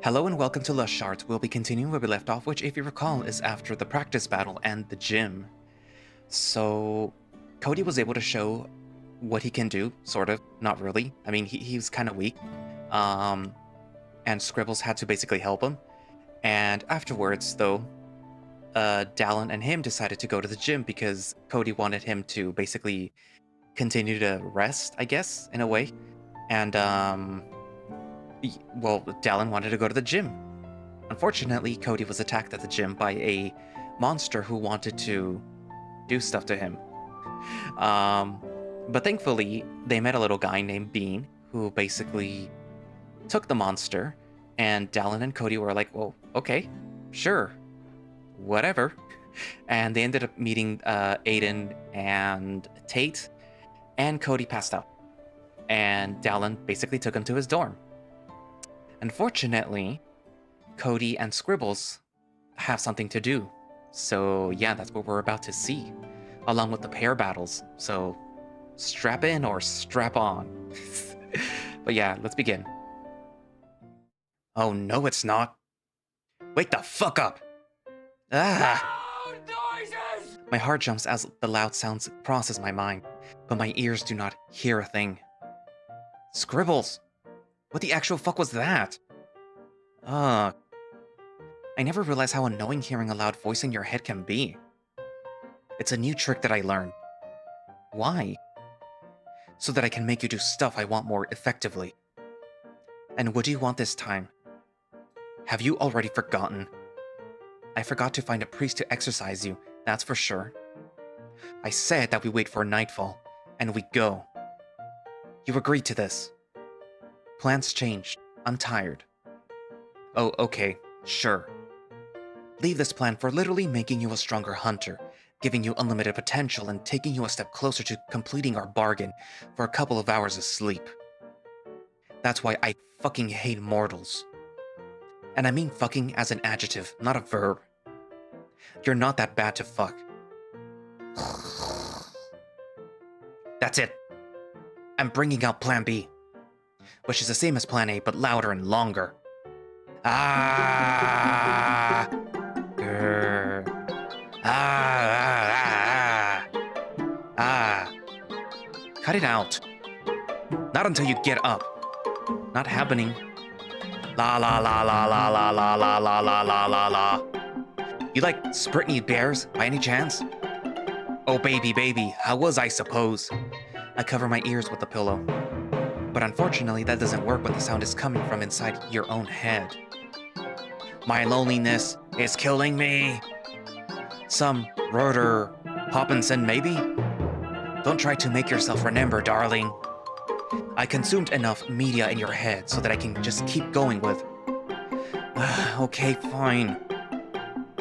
Hello and welcome to Shards. We'll be continuing where we left off, which, if you recall, is after the practice battle and the gym. So, Cody was able to show what he can do, sort of. Not really. I mean, he was kind of weak. And Scribbles had to basically help him. And afterwards, though, Dallan and him decided to go to the gym because Cody wanted him to basically continue to rest, I guess, in a way. And, well, Dallan wanted to go to the gym. Unfortunately, Cody was attacked at the gym by a monster who wanted to do stuff to him. But thankfully, they met a little guy named Bean who basically took the monster, and Dallan and Cody were like, well, okay, sure, whatever. And they ended up meeting Aiden and Tate, and Cody passed out. And Dallan basically took him to his dorm. Unfortunately, Cody and Scribbles have something to do. So yeah, that's what we're about to see, along with the pair battles. So strap in or strap on. But yeah, let's begin. Oh no, it's not. Wake the fuck up! Ah! Noises! My heart jumps as the loud sounds crosses my mind, but my ears do not hear a thing. Scribbles! What the actual fuck was that? I never realized how annoying hearing a loud voice in your head can be. It's a new trick that I learned. Why? So that I can make you do stuff I want more effectively. And what do you want this time? Have you already forgotten? I forgot to find a priest to exorcise you, that's for sure. I said that we wait for nightfall, and we go. You agreed to this. Plans changed. I'm tired. Oh, okay, sure. Leave this plan for literally making you a stronger hunter, giving you unlimited potential, and taking you a step closer to completing our bargain for a couple of hours of sleep. That's why I fucking hate mortals. And I mean fucking as an adjective, not a verb. You're not that bad to fuck. That's it. I'm bringing out Plan B, which is the same as Plan A, but louder and longer. Ah! Grr. Ah! Cut it out. Not until you get up. Not happening. La la la la la la la la la la la la la. You like Spritney Bears by any chance? Oh baby, baby, how was I suppose? I cover my ears with the pillow. But unfortunately, that doesn't work when the sound is coming from inside your own head. My loneliness is killing me. Some Roder Hopkinson, maybe? Don't try to make yourself remember, darling. I consumed enough media in your head so that I can just keep going with... Okay, fine.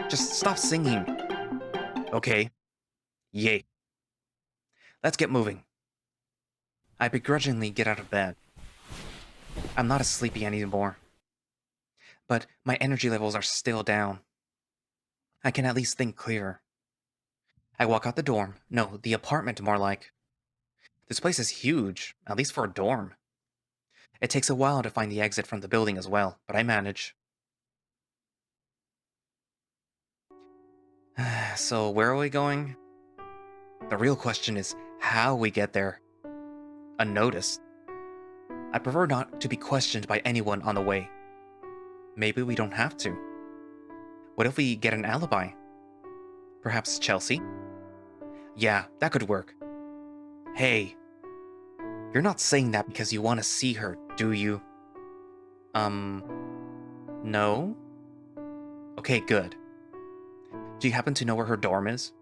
Just stop singing. Okay. Yay. Let's get moving. I begrudgingly get out of bed. I'm not as sleepy anymore. But my energy levels are still down. I can at least think clearer. I walk out the dorm. No, the apartment more like. This place is huge, at least for a dorm. It takes a while to find the exit from the building as well, but I manage. So where are we going? The real question is how we get there. Unnoticed. I prefer not to be questioned by anyone on the way. Maybe we don't have to. What if we get an alibi? Perhaps Chelsea? Yeah, that could work. Hey. You're not saying that because you want to see her, do you? No? Okay, good. Do you happen to know where her dorm is?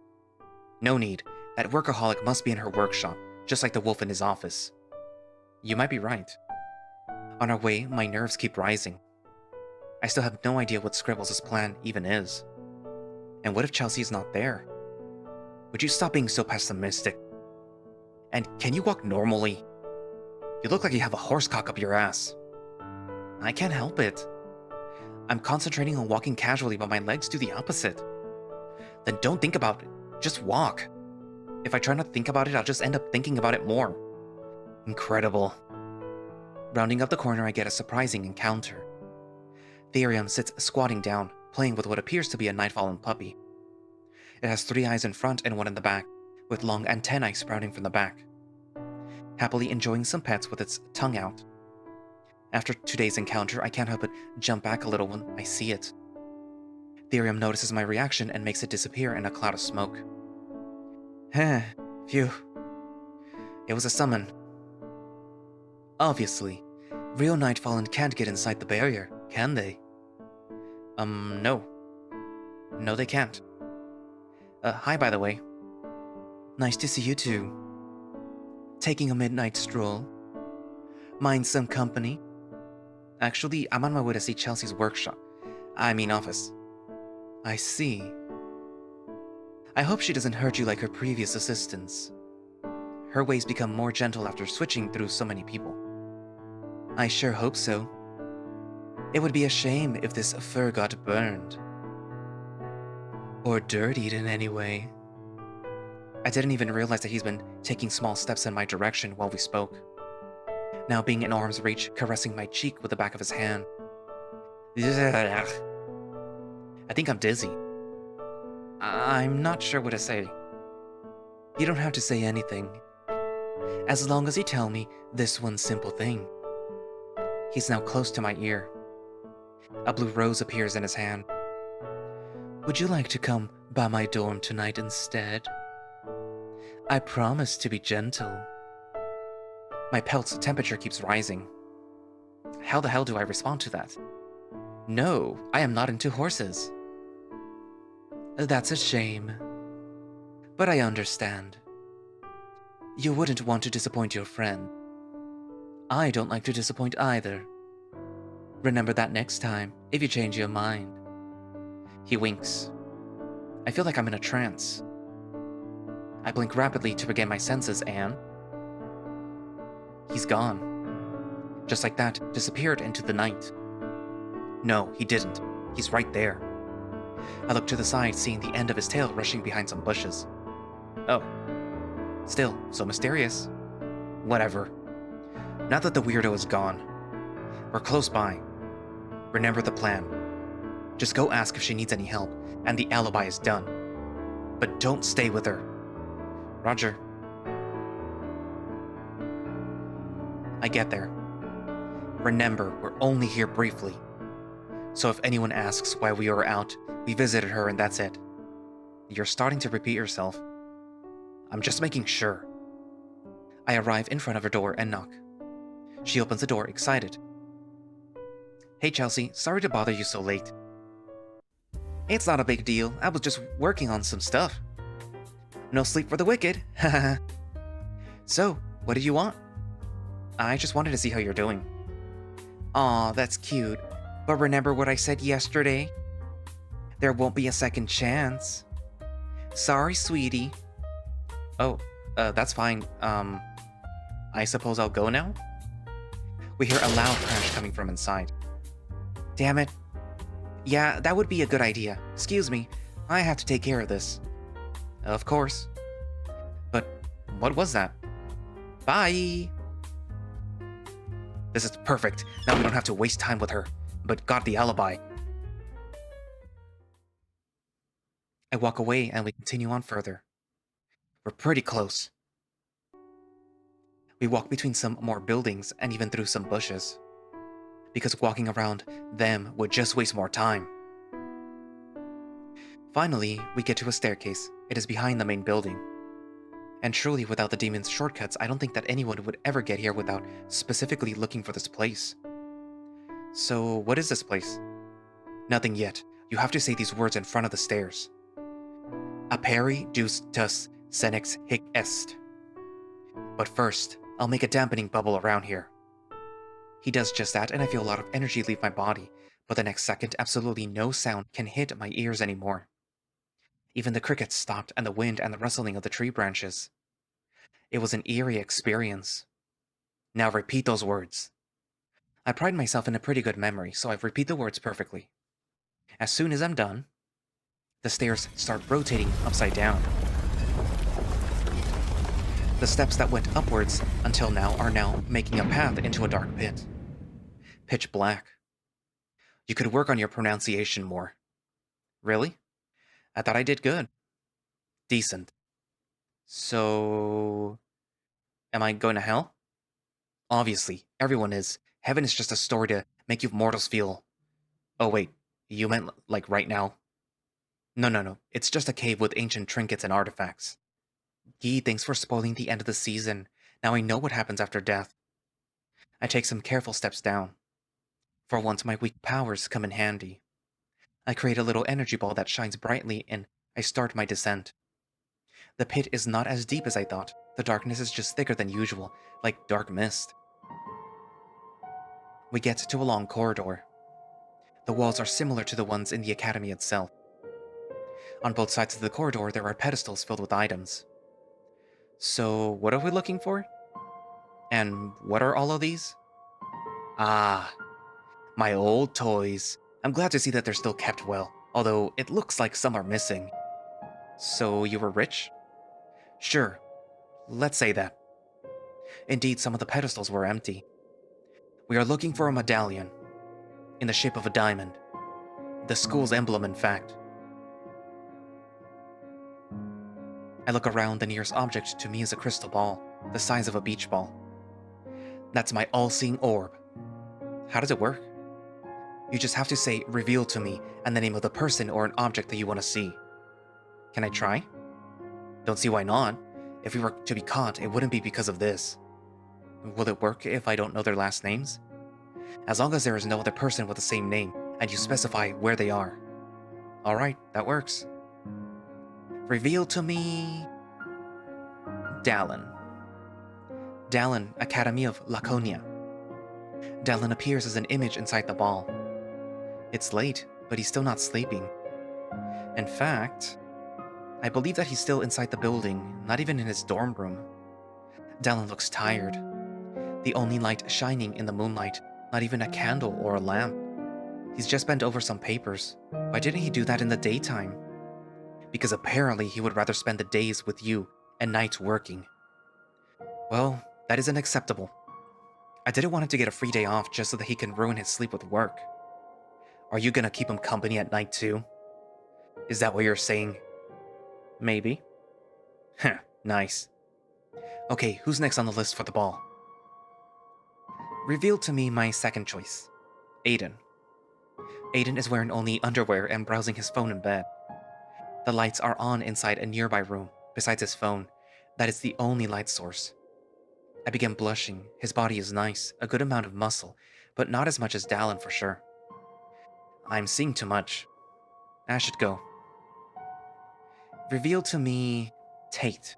No need. That workaholic must be in her workshop, just like the wolf in his office. You might be right. On our way, my nerves keep rising. I still have no idea what Scribbles' plan even is. And what if Chelsea's not there? Would you stop being so pessimistic? And can you walk normally? You look like you have a horse cock up your ass. I can't help it. I'm concentrating on walking casually, but my legs do the opposite. Then don't think about it. Just walk. If I try not to think about it, I'll just end up thinking about it more. Incredible. Rounding up the corner, I get a surprising encounter. Therium sits squatting down, playing with what appears to be a Nightfallen puppy. It has 3 eyes in front and 1 in the back, with long antennae sprouting from the back. Happily enjoying some pets with its tongue out. After today's encounter, I can't help but jump back a little when I see it. Therium notices my reaction and makes it disappear in a cloud of smoke. Phew. It was a summon. Obviously, real Nightfallen can't get inside the barrier, can they? No. No, they can't. Hi, by the way. Nice to see you too. Taking a midnight stroll? Mind some company? Actually, I'm on my way to see Chelsea's workshop. I mean office. I see. I hope she doesn't hurt you like her previous assistants. Her ways become more gentle after switching through so many people. I sure hope so. It would be a shame if this fur got burned. Or dirtied in any way. I didn't even realize that he's been taking small steps in my direction while we spoke. Now being in arm's reach, caressing my cheek with the back of his hand. I think I'm dizzy. I'm not sure what to say. You don't have to say anything. As long as you tell me this one simple thing. He's now close to my ear. A blue rose appears in his hand. Would you like to come by my dorm tonight instead? I promise to be gentle. My pelt's temperature keeps rising. How the hell do I respond to that? No, I am not into horses. That's a shame. But I understand. You wouldn't want to disappoint your friend. I don't like to disappoint either. Remember that next time, if you change your mind. He winks. I feel like I'm in a trance. I blink rapidly to regain my senses and... he's gone. Just like that, disappeared into the night. No, he didn't. He's right there. I look to the side, seeing the end of his tail rushing behind some bushes. Oh. Still, so mysterious. Whatever. Now that the weirdo is gone. We're close by. Remember the plan. Just go ask if she needs any help, and the alibi is done. But don't stay with her. Roger. I get there. Remember, we're only here briefly. So if anyone asks why we were out, we visited her and that's it. You're starting to repeat yourself. I'm just making sure. I arrive in front of her door and knock. She opens the door, excited. Hey Chelsea, sorry to bother you so late. It's not a big deal, I was just working on some stuff. No sleep for the wicked, haha. So, what did you want? I just wanted to see how you're doing. Aw, that's cute. But remember what I said yesterday? There won't be a second chance. Sorry, sweetie. Oh, that's fine. I suppose I'll go now? We hear a loud crash coming from inside. Damn it. Yeah, that would be a good idea. Excuse me, I have to take care of this. Of course. But what was that? Bye! This is perfect. Now we don't have to waste time with her, but got the alibi. I walk away and we continue on further. We're pretty close. We walk between some more buildings and even through some bushes. Because walking around them would just waste more time. Finally, we get to a staircase. It is behind the main building. And truly, without the demon's shortcuts, I don't think that anyone would ever get here without specifically looking for this place. So, what is this place? Nothing yet. You have to say these words in front of the stairs. Aperi deus tus senex hic est. But first, I'll make a dampening bubble around here. He does just that, and I feel a lot of energy leave my body, but the next second, absolutely no sound can hit my ears anymore. Even the crickets stopped, and the wind and the rustling of the tree branches. It was an eerie experience. Now repeat those words. I pride myself in a pretty good memory, so I repeat the words perfectly. As soon as I'm done, the stairs start rotating upside down. The steps that went upwards until now are now making a path into a dark pit. Pitch black. You could work on your pronunciation more. Really? I thought I did good. Decent. So, am I going to hell? Obviously, everyone is. Heaven is just a story to make you mortals feel. Oh, wait. You meant, like, right now? No, no, no. It's just a cave with ancient trinkets and artifacts. Gee, thanks for spoiling the end of the season. Now I know what happens after death. I take some careful steps down. For once, my weak powers come in handy. I create a little energy ball that shines brightly, and I start my descent. The pit is not as deep as I thought. The darkness is just thicker than usual, like dark mist. We get to a long corridor. The walls are similar to the ones in the academy itself. On both sides of the corridor, there are pedestals filled with items. So, what are we looking for? And what are all of these? Ah, my old toys. I'm glad to see that they're still kept well, although it looks like some are missing. So, you were rich? Sure, let's say that. Indeed, some of the pedestals were empty. We are looking for a medallion, in the shape of a diamond. The school's emblem, in fact. I look around. The nearest object to me is a crystal ball, the size of a beach ball. That's my all-seeing orb. How does it work? You just have to say, reveal to me, and the name of the person or an object that you want to see. Can I try? Don't see why not. If we were to be caught, it wouldn't be because of this. Will it work if I don't know their last names? As long as there is no other person with the same name, and you specify where they are. Alright, that works. Reveal to me... Dallan. Dallan, Academy of Laconia. Dallan appears as an image inside the ball. It's late, but he's still not sleeping. In fact, I believe that he's still inside the building, not even in his dorm room. Dallan looks tired. The only light shining in the moonlight, not even a candle or a lamp. He's just bent over some papers. Why didn't he do that in the daytime? Because apparently he would rather spend the days with you and nights working. Well, that isn't acceptable. I didn't want him to get a free day off just so that he can ruin his sleep with work. Are you gonna keep him company at night too? Is that what you're saying? Maybe. Heh, nice. Okay, who's next on the list for the ball? Reveal to me my second choice. Aiden. Aiden is wearing only underwear and browsing his phone in bed. The lights are on inside a nearby room, besides his phone. That is the only light source. I begin blushing. His body is nice, a good amount of muscle, but not as much as Dallan for sure. I'm seeing too much. I should go. Reveal to me... Tate.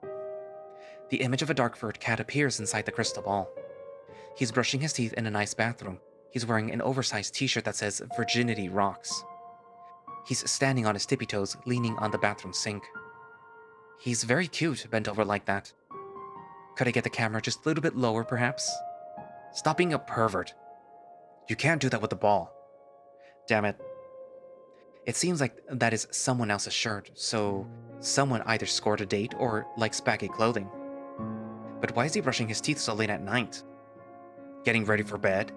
The image of a dark-furred cat appears inside the crystal ball. He's brushing his teeth in a nice bathroom. He's wearing an oversized t-shirt that says Virginity Rocks. He's standing on his tippy toes, leaning on the bathroom sink. He's very cute, bent over like that. Could I get the camera just a little bit lower, perhaps? Stop being a pervert. You can't do that with the ball. Damn it. It seems like that is someone else's shirt, so someone either scored a date or likes baggy clothing. But why is he brushing his teeth so late at night? Getting ready for bed?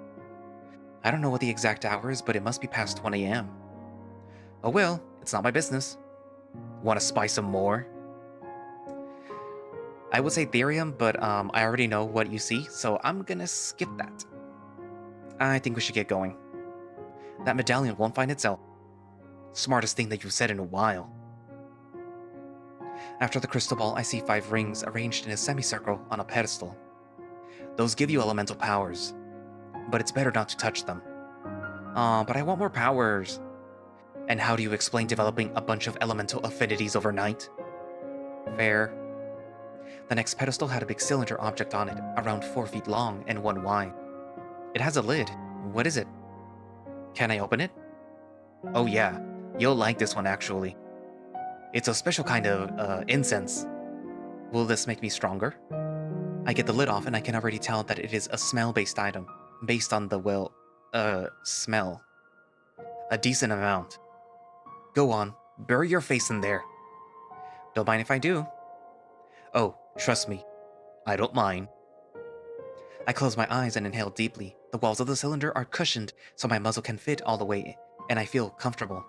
I don't know what the exact hour is, but it must be past 1 a.m. Oh well, it's not my business. Want to spy some more? I would say Therium, but I already know what you see, so I'm gonna skip that. I think we should get going. That medallion won't find itself. Smartest thing that you've said in a while. After the crystal ball, I see 5 rings arranged in a semicircle on a pedestal. Those give you elemental powers, but it's better not to touch them. But I want more powers. And how do you explain developing a bunch of elemental affinities overnight? Fair. The next pedestal had a big cylinder object on it, around 4 feet long and 1 wide. It has a lid. What is it? Can I open it? Oh yeah, you'll like this one actually. It's a special kind of, incense. Will this make me stronger? I get the lid off and I can already tell that it is a smell-based item, based on the, well, smell. A decent amount. Go on, bury your face in there. Don't mind if I do. Oh, trust me, I don't mind. I close my eyes and inhale deeply. The walls of the cylinder are cushioned so my muzzle can fit all the way, and I feel comfortable.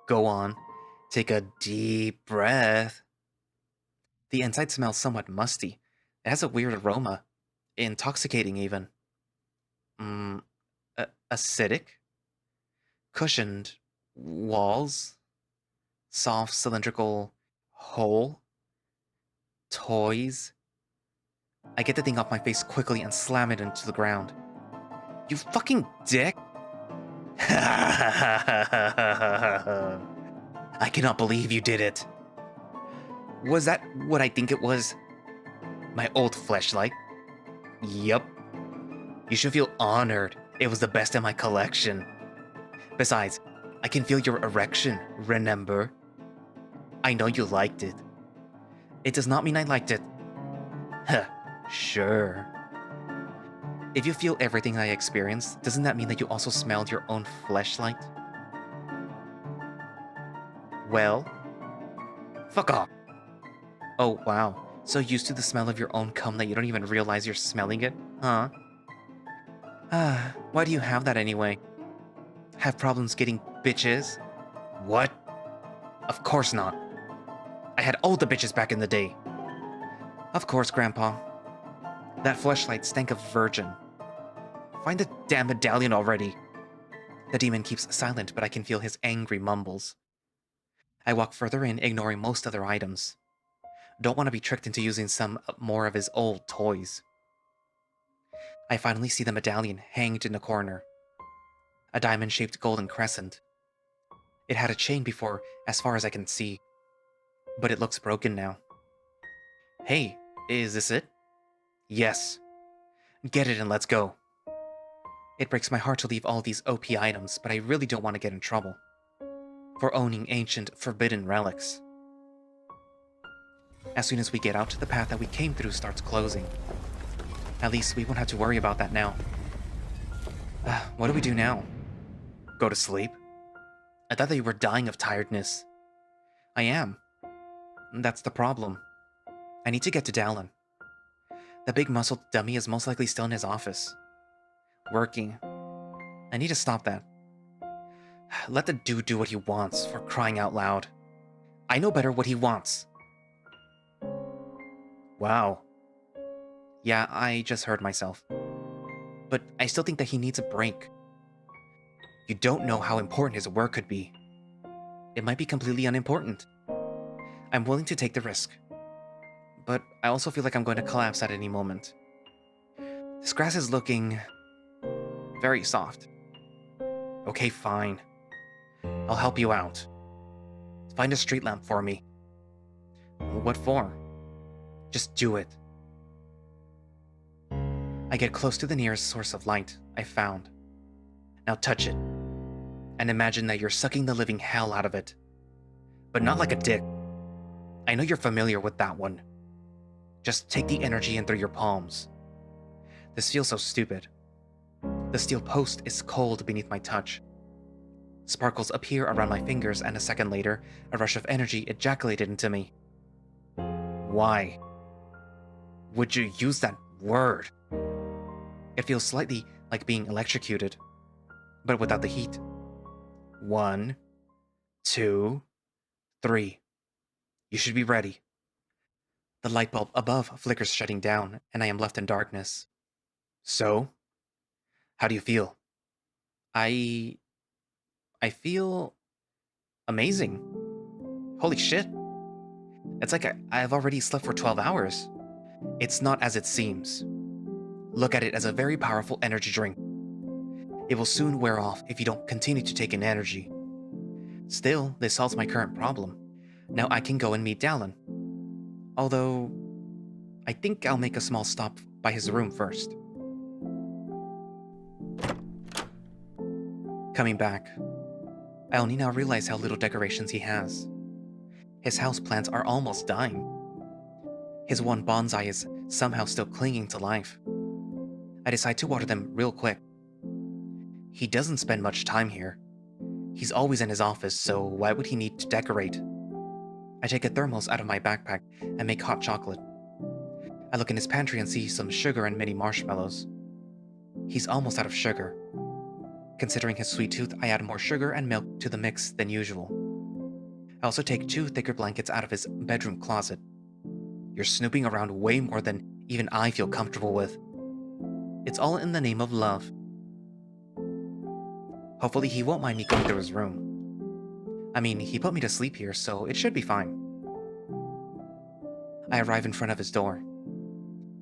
Go on. Take a deep breath. The inside smells somewhat musty. It has a weird aroma. Intoxicating, even. Mmm, acidic? Cushioned walls? Soft cylindrical hole? Toys? I get the thing off my face quickly and slam it into the ground. You fucking dick! I cannot believe you did it. Was that what I think it was? My old fleshlight? Yup. You should feel honored. It was the best in my collection. Besides, I can feel your erection, remember? I know you liked it. It does not mean I liked it. Huh, sure. If you feel everything I experienced, doesn't that mean that you also smelled your own fleshlight? Well? Fuck off. Oh, wow. So used to the smell of your own cum that you don't even realize you're smelling it? Huh? Why do you have that anyway? Have problems getting bitches? What? Of course not. I had all the bitches back in the day. Of course, Grandpa. That fleshlight stank of virgin. Find the damn medallion already. The demon keeps silent, but I can feel his angry mumbles. I walk further in, ignoring most other items. Don't want to be tricked into using some more of his old toys. I finally see the medallion hanged in the corner. A diamond-shaped golden crescent. It had a chain before, as far as I can see. But it looks broken now. Hey, is this it? Yes. Get it and let's go. It breaks my heart to leave all these OP items, but I really don't want to get in trouble. For owning ancient, forbidden relics. As soon as we get out, the path that we came through starts closing. At least we won't have to worry about that now. What do we do now? Go to sleep? I thought that you were dying of tiredness. I am. That's the problem. I need to get to Dallan. The big muscled dummy is most likely still in his office. Working. I need to stop that. Let the dude do what he wants, for crying out loud. I know better what he wants. Wow. Yeah, I just heard myself. But I still think that he needs a break. You don't know how important his work could be. It might be completely unimportant. I'm willing to take the risk. But I also feel like I'm going to collapse at any moment. This grass is looking very soft. Okay, fine. I'll help you out. Find a street lamp for me. What for? Just do it. I get close to the nearest source of light I found. Now touch it. And imagine that you're sucking the living hell out of it. But not like a dick. I know you're familiar with that one. Just take the energy in through your palms. This feels so stupid. The steel post is cold beneath my touch. Sparkles appear around my fingers, and a second later, a rush of energy ejaculated into me. Why would you use that word? It feels slightly like being electrocuted, but without the heat. 1, 2, 3. You should be ready. The light bulb above flickers shutting down, and I am left in darkness. So? How do you feel? I feel amazing. Holy shit. It's like I've already slept for 12 hours. It's not as it seems. Look at it as a very powerful energy drink. It will soon wear off if you don't continue to take in energy. Still, this solves my current problem. Now I can go and meet Dallan. Although, I think I'll make a small stop by his room first. Coming back, I only now realize how little decorations he has. His houseplants are almost dying. His one bonsai is somehow still clinging to life. I decide to water them real quick. He doesn't spend much time here. He's always in his office, so why would he need to decorate? I take a thermos out of my backpack and make hot chocolate. I look in his pantry and see some sugar and mini marshmallows. He's almost out of sugar. Considering his sweet tooth, I add more sugar and milk to the mix than usual. I also take 2 thicker blankets out of his bedroom closet. You're snooping around way more than even I feel comfortable with. It's all in the name of love. Hopefully he won't mind me going through his room. I mean, he put me to sleep here, so it should be fine. I arrive in front of his door.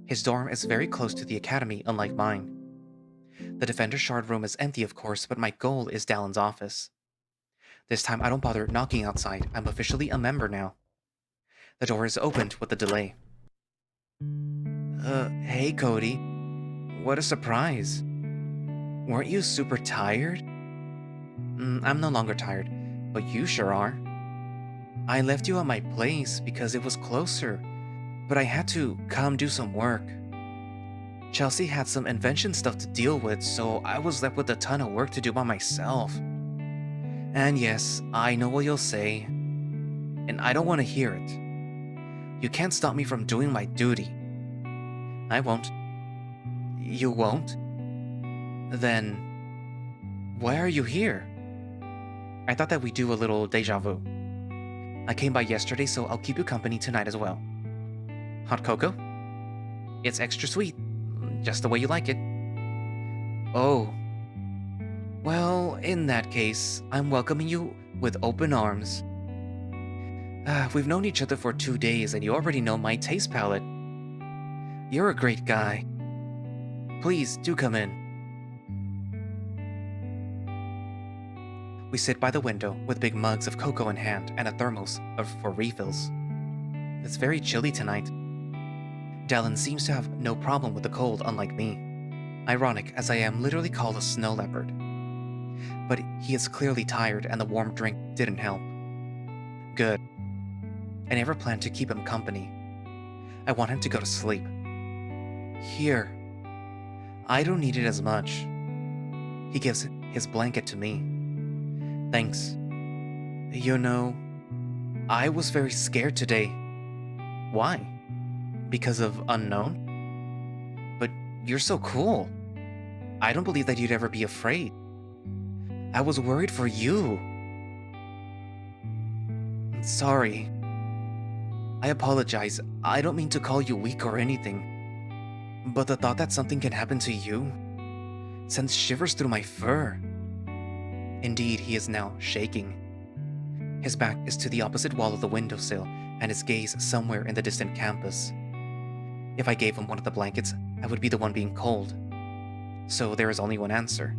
His dorm is very close to the academy, unlike mine. The Defender Shard room is empty, of course, but my goal is Dallan's office. This time I don't bother knocking outside. I'm officially a member now. The door is opened with a delay. Hey Cody. What a surprise. Weren't you super tired? I'm no longer tired, but you sure are. I left you at my place because it was closer, but I had to come do some work. Chelsea had some invention stuff to deal with, so I was left with a ton of work to do by myself. And yes, I know what you'll say, and I don't want to hear it. You can't stop me from doing my duty. I won't. You won't? Then, why are you here? I thought that we'd do a little deja vu. I came by yesterday, so I'll keep you company tonight as well. Hot cocoa? It's extra sweet, just the way you like it. Oh. Well, in that case, I'm welcoming you with open arms. We've known each other for 2 days and you already know my taste palette. You're a great guy. Please, do come in. We sit by the window with big mugs of cocoa in hand and a thermos for refills. It's very chilly tonight. Dallan seems to have no problem with the cold, unlike me. Ironic, as I am literally called a snow leopard. But he is clearly tired and the warm drink didn't help. Good. I never planned to keep him company. I want him to go to sleep. Here. I don't need it as much. He gives his blanket to me. Thanks. You know, I was very scared today. Why? Because of unknown? But you're so cool. I don't believe that you'd ever be afraid. I was worried for you. Sorry. I apologize. I don't mean to call you weak or anything. But the thought that something can happen to you sends shivers through my fur. Indeed, he is now shaking. His back is to the opposite wall of the windowsill, and his gaze somewhere in the distant campus. If I gave him one of the blankets, I would be the one being cold. So there is only one answer.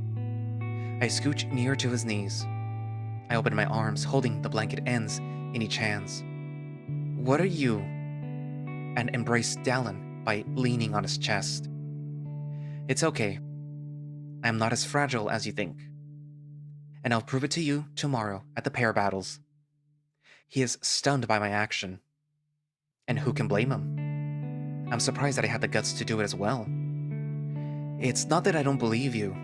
I scooch nearer to his knees. I open my arms, holding the blanket ends in each hands. What are you? And embrace Dallan by leaning on his chest. It's okay. I am not as fragile as you think. And I'll prove it to you tomorrow at the pair battles. He is stunned by my action. And who can blame him? I'm surprised that I had the guts to do it as well. It's not that I don't believe you,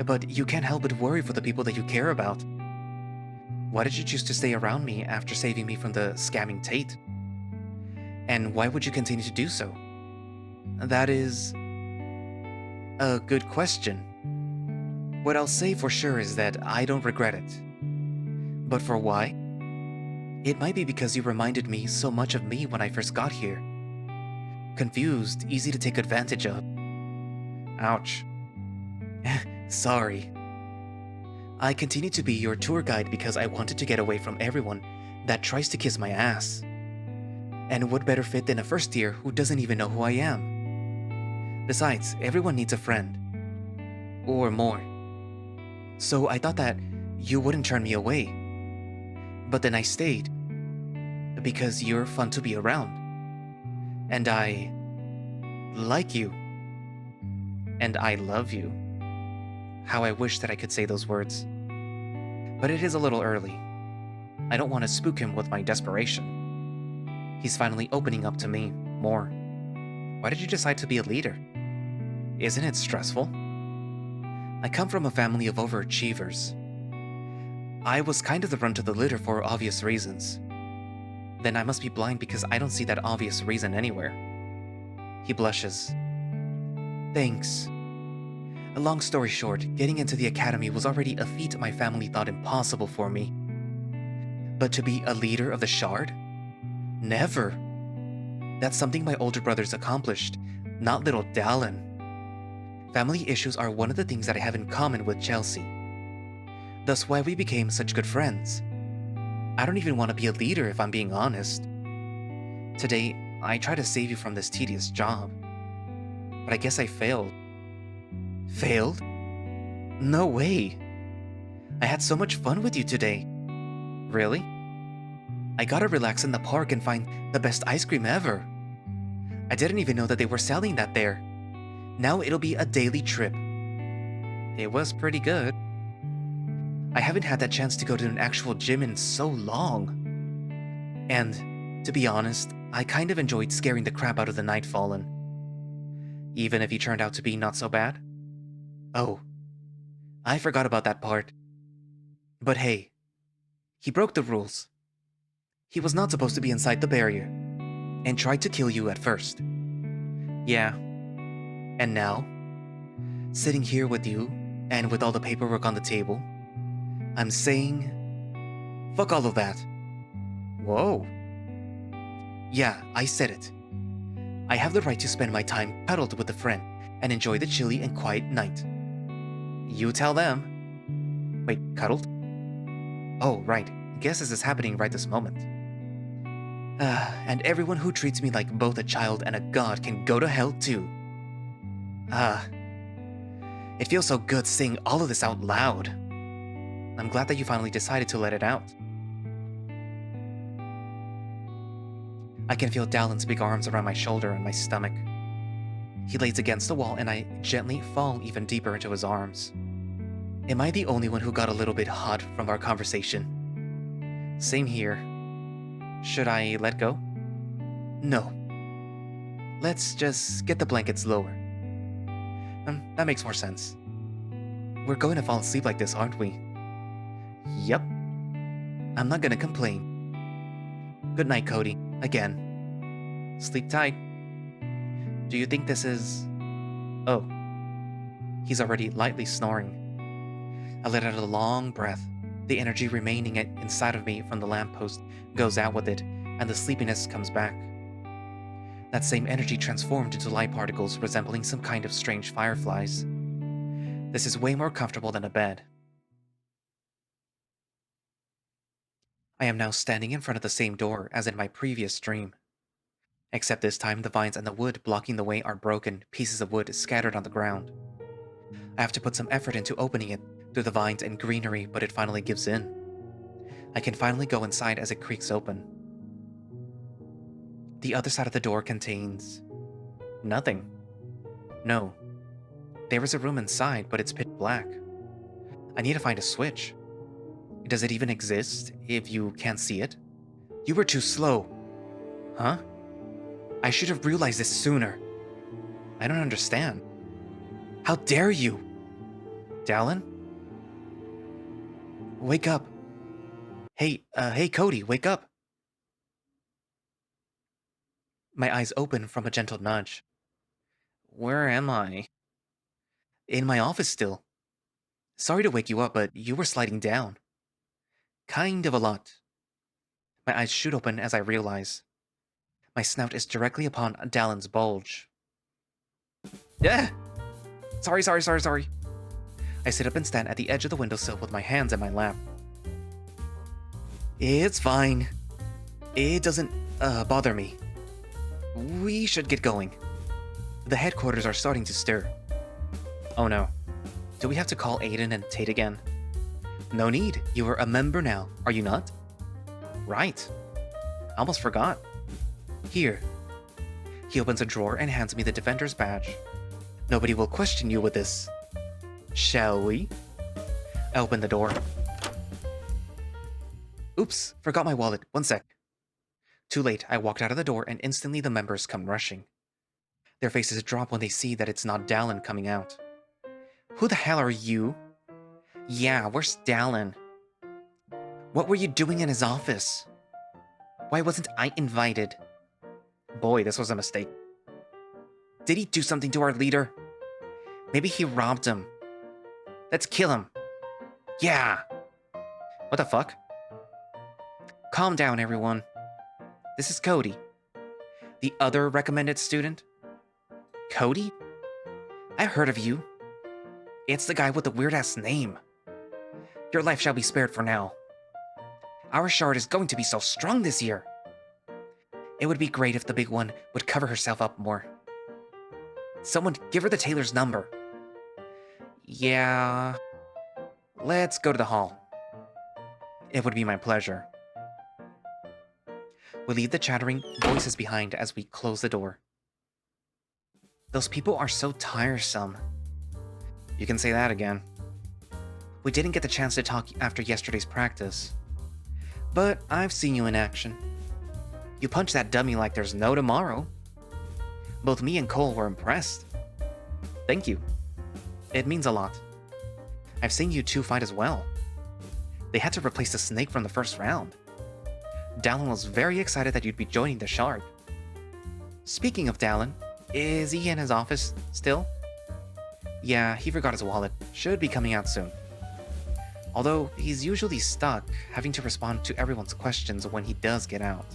but you can't help but worry for the people that you care about. Why did you choose to stay around me after saving me from the scamming Tate? And why would you continue to do so? That is a good question. What I'll say for sure is that I don't regret it. But for why? It might be because you reminded me so much of me when I first got here. Confused, easy to take advantage of. Ouch. Sorry. I continue to be your tour guide because I wanted to get away from everyone that tries to kiss my ass. And what better fit than a first year who doesn't even know who I am? Besides, everyone needs a friend. Or more. So I thought that you wouldn't turn me away. But then I stayed. Because you're fun to be around. And I like you. And I love you. How I wish that I could say those words. But it is a little early. I don't want to spook him with my desperation. He's finally opening up to me more. Why did you decide to be a leader? Isn't it stressful? I come from a family of overachievers. I was kind of the runt of the litter for obvious reasons. Then I must be blind because I don't see that obvious reason anywhere. He blushes. Thanks. A long story short, getting into the academy was already a feat my family thought impossible for me. But to be a leader of the Shard? Never. That's something my older brothers accomplished, not little Dallan. Family issues are one of the things that I have in common with Chelsea. Thus why we became such good friends. I don't even want to be a leader if I'm being honest. Today, I try to save you from this tedious job. But I guess I failed. Failed? No way. I had so much fun with you today. Really? I gotta relax in the park and find the best ice cream ever. I didn't even know that they were selling that there. Now it'll be a daily trip. It was pretty good. I haven't had that chance to go to an actual gym in so long. And, to be honest, I kind of enjoyed scaring the crap out of the Nightfallen. Even if he turned out to be not so bad. Oh, I forgot about that part. But hey, he broke the rules. He was not supposed to be inside the barrier, and tried to kill you at first. Yeah. And now, sitting here with you, and with all the paperwork on the table, I'm saying, fuck all of that. Whoa. Yeah, I said it. I have the right to spend my time cuddled with a friend, and enjoy the chilly and quiet night. You tell them. Wait, cuddled? Oh, right. Guess this is happening right this moment. And everyone who treats me like both a child and a god can go to hell too. It feels so good saying all of this out loud. I'm glad that you finally decided to let it out. I can feel Dallan's big arms around my shoulder and my stomach. He lays against the wall and I gently fall even deeper into his arms. Am I the only one who got a little bit hot from our conversation? Same here. Should I let go? No. Let's just get the blankets lower. That makes more sense. We're going to fall asleep like this, aren't we? Yep. I'm not gonna complain. Good night, Cody. Again. Sleep tight. Do you think this is... Oh. He's already lightly snoring. I let out a long breath. The energy remaining inside of me from the lamppost goes out with it, and the sleepiness comes back. That same energy transformed into light particles resembling some kind of strange fireflies. This is way more comfortable than a bed. I am now standing in front of the same door as in my previous dream. Except this time the vines and the wood blocking the way are broken, pieces of wood scattered on the ground. I have to put some effort into opening it through the vines and greenery, but it finally gives in. I can finally go inside as it creaks open. The other side of the door contains... nothing. No. There is a room inside, but it's pitch black. I need to find a switch. Does it even exist if you can't see it? You were too slow. Huh? I should have realized this sooner. I don't understand. How dare you? Dallan? Wake up. Hey Cody, wake up. My eyes open from a gentle nudge. Where am I? In my office still. Sorry to wake you up, but you were sliding down. Kind of a lot. My eyes shoot open as I realize. My snout is directly upon Dallan's bulge. Yeah! Sorry. I sit up and stand at the edge of the windowsill with my hands in my lap. It's fine. It doesn't, bother me. We should get going. The headquarters are starting to stir. Oh no. Do we have to call Aiden and Tate again? No need. You are a member now, are you not? Right. Almost forgot. Here. He opens a drawer and hands me the Defender's badge. Nobody will question you with this. Shall we? I open the door. Oops, forgot my wallet. 1 sec. Too late, I walked out of the door and instantly the members come rushing. Their faces drop when they see that it's not Dallan coming out. Who the hell are you? Yeah, where's Dallan? What were you doing in his office? Why wasn't I invited? Boy, this was a mistake. Did he do something to our leader? Maybe he robbed him. Let's kill him. Yeah. What the fuck? Calm down, everyone. This is Cody. The other recommended student? Cody? I've heard of you. It's the guy with the weird-ass name. Your life shall be spared for now. Our shard is going to be so strong this year. It would be great if the big one would cover herself up more. Someone give her the tailor's number. Yeah. Let's go to the hall. It would be my pleasure. We leave the chattering voices behind as we close the door. Those people are so tiresome. You can say that again. We didn't get the chance to talk after yesterday's practice. But I've seen you in action. You punched that dummy like there's no tomorrow. Both me and Cole were impressed. Thank you. It means a lot. I've seen you two fight as well. They had to replace the snake from the first round. Dallan was very excited that you'd be joining the Shard. Speaking of Dallan, is he in his office still? Yeah, he forgot his wallet. Should be coming out soon. Although, he's usually stuck, having to respond to everyone's questions when he does get out.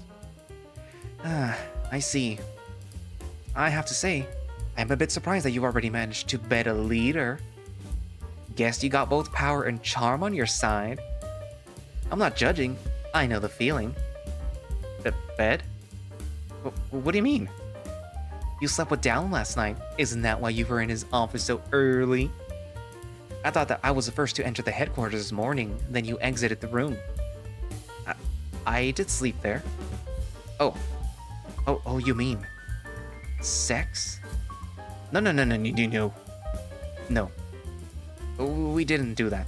I see. I have to say, I'm a bit surprised that you already managed to bed a leader. Guess you got both power and charm on your side. I'm not judging. I know the feeling. Bed? What do you mean? You slept with Dallan last night. Isn't that why you were in his office so early? I thought that I was the first to enter the headquarters this morning, then you exited the room. I did sleep there. Oh, you mean sex? No. No. We didn't do that.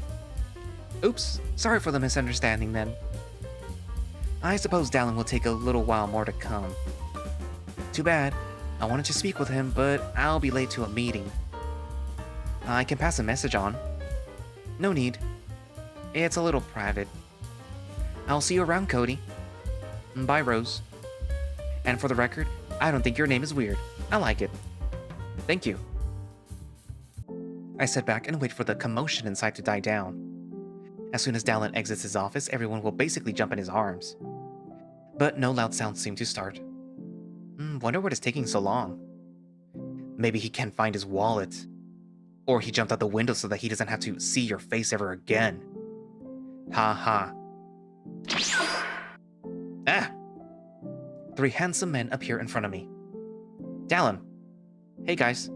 Oops, sorry for the misunderstanding then. I suppose Dallan will take a little while more to come. Too bad. I wanted to speak with him, but I'll be late to a meeting. I can pass a message on. No need. It's a little private. I'll see you around, Cody. Bye, Rose. And for the record, I don't think your name is weird. I like it. Thank you. I sit back and wait for the commotion inside to die down. As soon as Dallan exits his office, everyone will basically jump in his arms. But no loud sounds seem to start. Wonder what is taking so long. Maybe he can't find his wallet. Or he jumped out the window so that he doesn't have to see your face ever again. Ha ha. Ah! 3 handsome men appear in front of me. Dallan. Hey guys.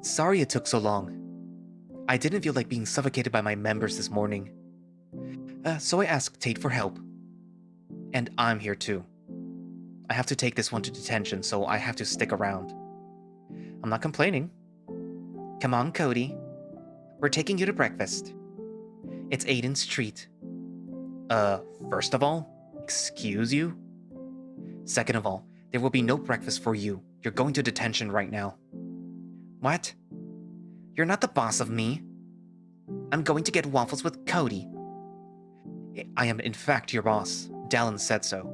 Sorry it took so long. I didn't feel like being suffocated by my members this morning. So I asked Tate for help. And I'm here too. I have to take this one to detention, so I have to stick around. I'm not complaining. Come on, Cody. We're taking you to breakfast. It's Aiden's treat. First of all, excuse you? Second of all, there will be no breakfast for you. You're going to detention right now. What? You're not the boss of me. I'm going to get waffles with Cody. I am in fact your boss. Dallan said so.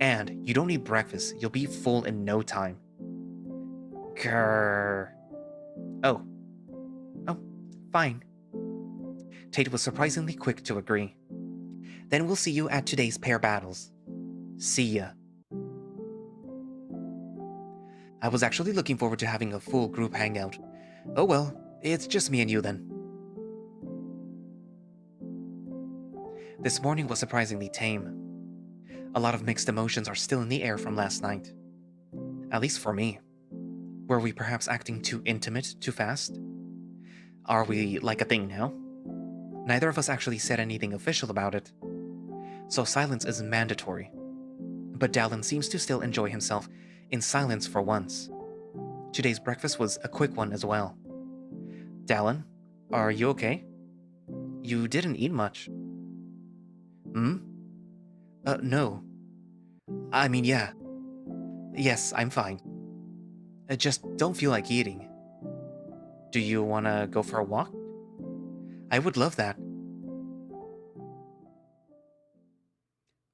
And you don't need breakfast. You'll be full in no time. Grrr. Oh, fine. Tate was surprisingly quick to agree. Then we'll see you at today's pair battles. See ya. I was actually looking forward to having a full group hangout. Oh well, it's just me and you then. This morning was surprisingly tame. A lot of mixed emotions are still in the air from last night. At least for me. Were we perhaps acting too intimate too fast? Are we like a thing now? Neither of us actually said anything official about it. So silence is mandatory. But Dallan seems to still enjoy himself in silence for once. Today's breakfast was a quick one as well. Dallan, are you okay? You didn't eat much. No. I mean, yeah. Yes, I'm fine. I just don't feel like eating. Do you want to go for a walk? I would love that.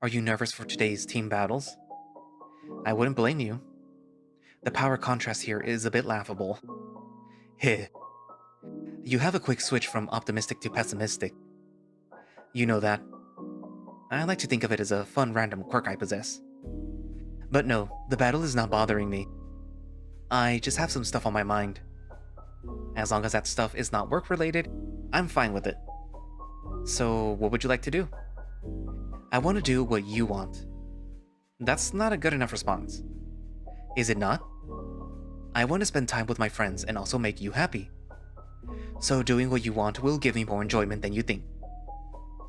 Are you nervous for today's team battles? I wouldn't blame you. The power contrast here is a bit laughable. Heh. You have a quick switch from optimistic to pessimistic. You know that. I like to think of it as a fun random quirk I possess. But no, the battle is not bothering me. I just have some stuff on my mind. As long as that stuff is not work-related, I'm fine with it. So, what would you like to do? I want to do what you want. That's not a good enough response. Is it not? I want to spend time with my friends and also make you happy. So doing what you want will give me more enjoyment than you think.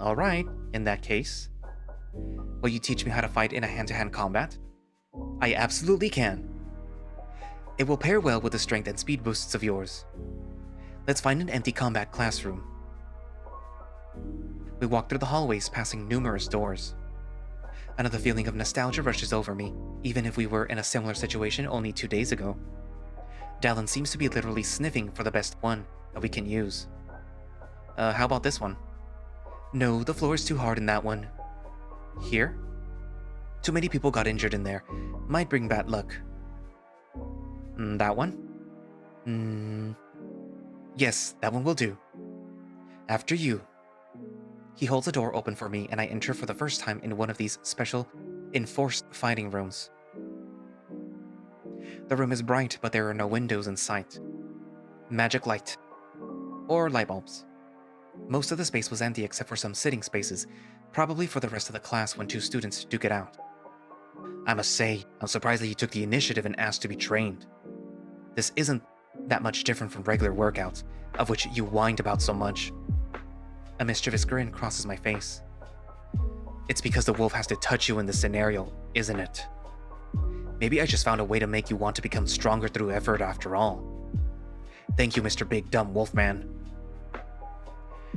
Alright, in that case. Will you teach me how to fight in a hand-to-hand combat? I absolutely can. It will pair well with the strength and speed boosts of yours. Let's find an empty combat classroom. We walk through the hallways, passing numerous doors. Another feeling of nostalgia rushes over me, even if we were in a similar situation only 2 days ago. Dallan seems to be literally sniffing for the best one that we can use. How about this one? No, the floor is too hard in that one. Here? Too many people got injured in there. Might bring bad luck. That one? Yes, that one will do. After you. He holds a door open for me, and I enter for the first time in one of these special, enforced fighting rooms. The room is bright, but there are no windows in sight. Magic light. Or light bulbs. Most of the space was empty except for some sitting spaces, probably for the rest of the class when 2 students duke it out. I must say, I'm surprised that you took the initiative and asked to be trained. This isn't that much different from regular workouts, of which you whined about so much. A mischievous grin crosses my face. It's because the wolf has to touch you in this scenario, isn't it? Maybe I just found a way to make you want to become stronger through effort after all. Thank you, Mr. Big Dumb Wolfman.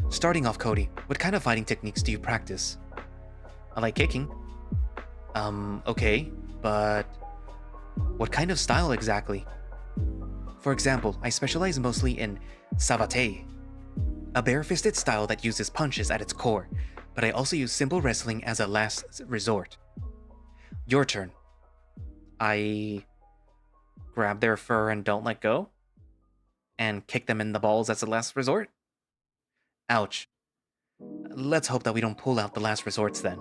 Starting off, Cody, what kind of fighting techniques do you practice? I like kicking. Okay, but what kind of style exactly? For example, I specialize mostly in savate, a bare-fisted style that uses punches at its core, but I also use simple wrestling as a last resort. Your turn. I grab their fur and don't let go? And kick them in the balls as a last resort? Ouch. Let's hope that we don't pull out the last resorts then.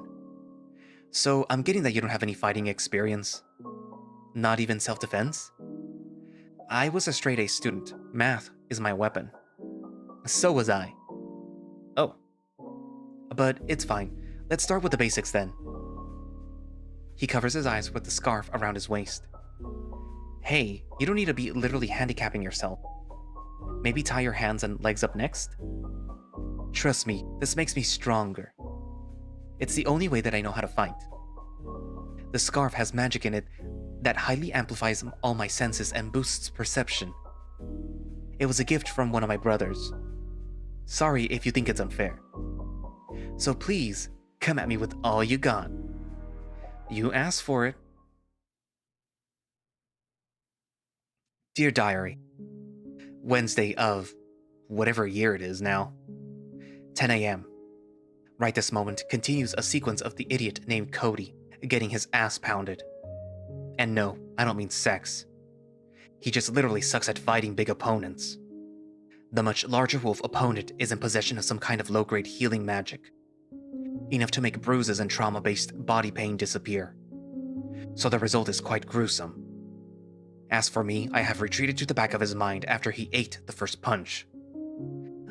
So I'm getting that you don't have any fighting experience. Not even self-defense? I was a straight A student. Math is my weapon. So was I. Oh. But it's fine. Let's start with the basics then. He covers his eyes with the scarf around his waist. Hey, you don't need to be literally handicapping yourself. Maybe tie your hands and legs up next? Trust me, this makes me stronger. It's the only way that I know how to fight. The scarf has magic in it that highly amplifies all my senses and boosts perception. It was a gift from one of my brothers. Sorry if you think it's unfair. So please, come at me with all you got. You asked for it. Dear Diary, Wednesday of whatever year it is now. 10 a.m. Right this moment continues a sequence of the idiot named Cody getting his ass pounded. And no, I don't mean sex. He just literally sucks at fighting big opponents. The much larger wolf opponent is in possession of some kind of low-grade healing magic, enough to make bruises and trauma-based body pain disappear. So the result is quite gruesome. As for me, I have retreated to the back of his mind after he ate the first punch.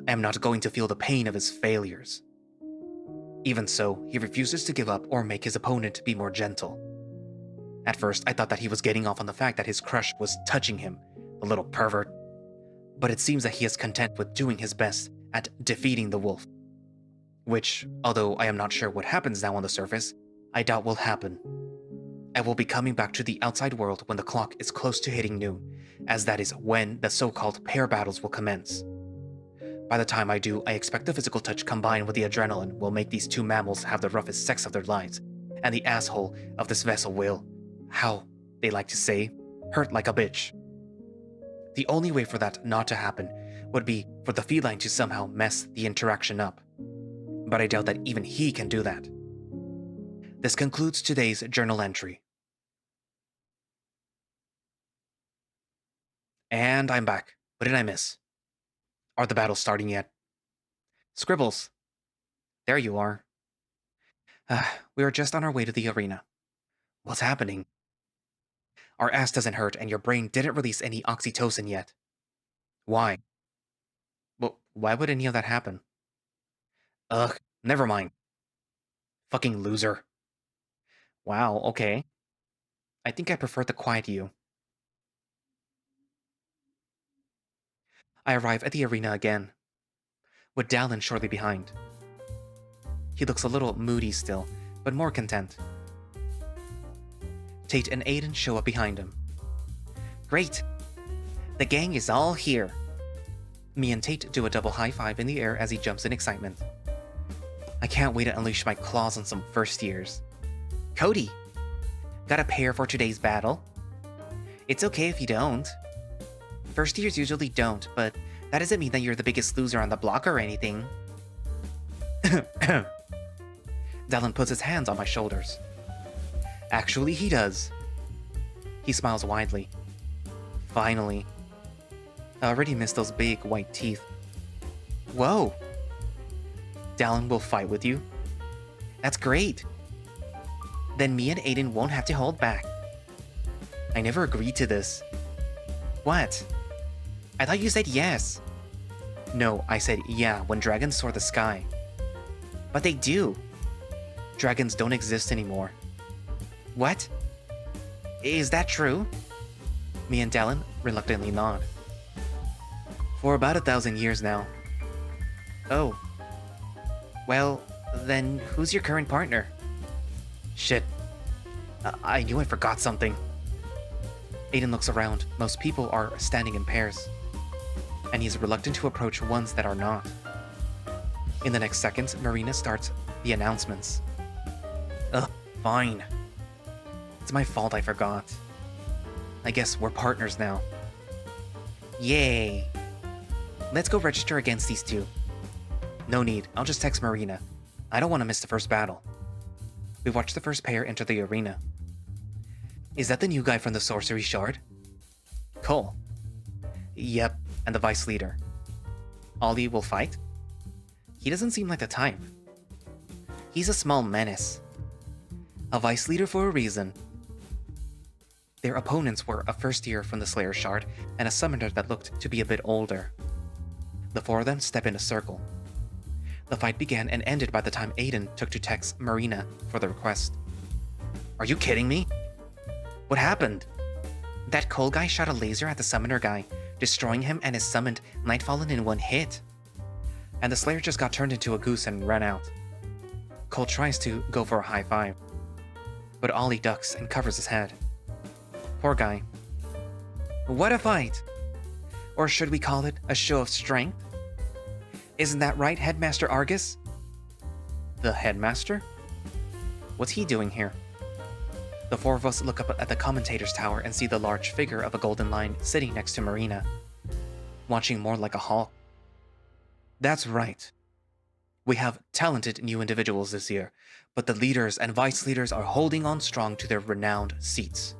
I am not going to feel the pain of his failures. Even so, he refuses to give up or make his opponent be more gentle. At first, I thought that he was getting off on the fact that his crush was touching him, the little pervert. But it seems that he is content with doing his best at defeating the wolf. Which, although I am not sure what happens now on the surface, I doubt will happen. I will be coming back to the outside world when the clock is close to hitting noon, as that is when the so-called pair battles will commence. By the time I do, I expect the physical touch combined with the adrenaline will make these 2 mammals have the roughest sex of their lives, and the asshole of this vessel will, how they like to say, hurt like a bitch. The only way for that not to happen would be for the feline to somehow mess the interaction up. But I doubt that even he can do that. This concludes today's journal entry. And I'm back. What did I miss? Are the battles starting yet? Scribbles. There you are. We are just on our way to the arena. What's happening? Our ass doesn't hurt and your brain didn't release any oxytocin yet. Why? Well, why would any of that happen? Ugh, never mind. Fucking loser. Wow, okay. I think I prefer the quiet you. I arrive at the arena again, with Dallan shortly behind. He looks a little moody still, but more content. Tate and Aiden show up behind him. Great! The gang is all here. Me and Tate do a double high five in the air as he jumps in excitement. I can't wait to unleash my claws on some first years. Cody! Got a pair for today's battle? It's okay if you don't. First years usually don't, but that doesn't mean that you're the biggest loser on the block or anything. Dallan puts his hands on my shoulders. Actually, he does. He smiles widely. Finally. I already missed those big white teeth. Whoa! Dallan will fight with you? That's great! Then me and Aiden won't have to hold back. I never agreed to this. What? I thought you said yes. No, I said yeah when dragons soar the sky. But they do. Dragons don't exist anymore. What? Is that true? Me and Dallan reluctantly nod. For about 1,000 years now. Oh. Well, then who's your current partner? Shit. I knew I forgot something. Aiden looks around. Most people are standing in pairs. And he's reluctant to approach ones that are not. In the next seconds, Marina starts the announcements. Ugh, fine. It's my fault I forgot. I guess we're partners now. Yay! Let's go register against these two. No need, I'll just text Marina. I don't want to miss the first battle. We watch the first pair enter the arena. Is that the new guy from the sorcery shard? Cole. Yep, and the vice leader. Ollie will fight? He doesn't seem like the type. He's a small menace. A vice leader for a reason. Their opponents were a first year from the Slayer Shard and a summoner that looked to be a bit older. The four of them step in a circle. The fight began and ended by the time Aiden took to text Marina for the request. Are you kidding me? What happened? That Cole guy shot a laser at the summoner guy, destroying him and his summoned Nightfallen in one hit. And the Slayer just got turned into a goose and ran out. Cole tries to go for a high five, but Ollie ducks and covers his head. Poor guy. What a fight! Or should we call it a show of strength? Isn't that right, Headmaster Argus? The Headmaster? What's he doing here? The four of us look up at the commentator's tower and see the large figure of a golden lion sitting next to Marina, watching more like a hawk. That's right. We have talented new individuals this year, but the leaders and vice leaders are holding on strong to their renowned seats.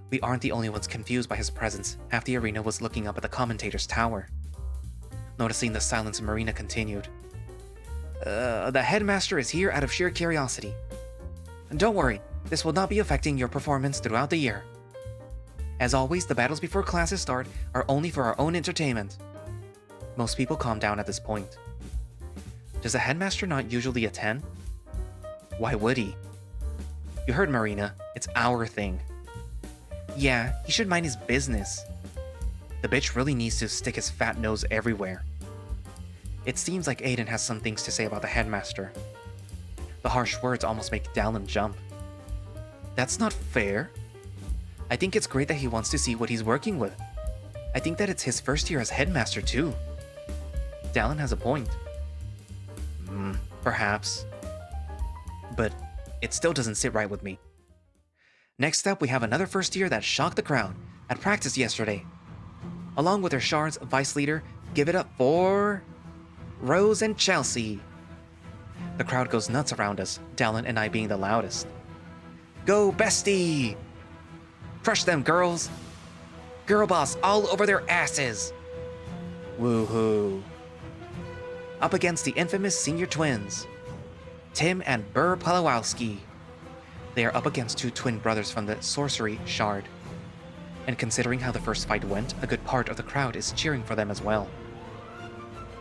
We aren't the only ones confused by his presence. Half the arena was looking up at the commentator's tower. Noticing the silence, Marina continued. The headmaster is here out of sheer curiosity. And don't worry, this will not be affecting your performance throughout the year. As always, the battles before classes start are only for our own entertainment. Most people calm down at this point. Does the headmaster not usually attend? Why would he? You heard Marina, it's our thing. Yeah, he should mind his business. The bitch really needs to stick his fat nose everywhere. It seems like Aiden has some things to say about the headmaster. The harsh words almost make Dallan jump. That's not fair. I think it's great that he wants to see what he's working with. I think that it's his first year as headmaster too. Dallan has a point. Perhaps. But it still doesn't sit right with me. Next up, we have another first year that shocked the crowd at practice yesterday. Along with their Shards vice leader, give it up for Rose and Chelsea. The crowd goes nuts around us, Dallan and I being the loudest. Go bestie! Crush them, girls! Girl boss all over their asses! Woohoo. Up against the infamous senior twins, Tim and Burr Palawowski. They are up against two twin brothers from the sorcery Shard. And considering how the first fight went, a good part of the crowd is cheering for them as well.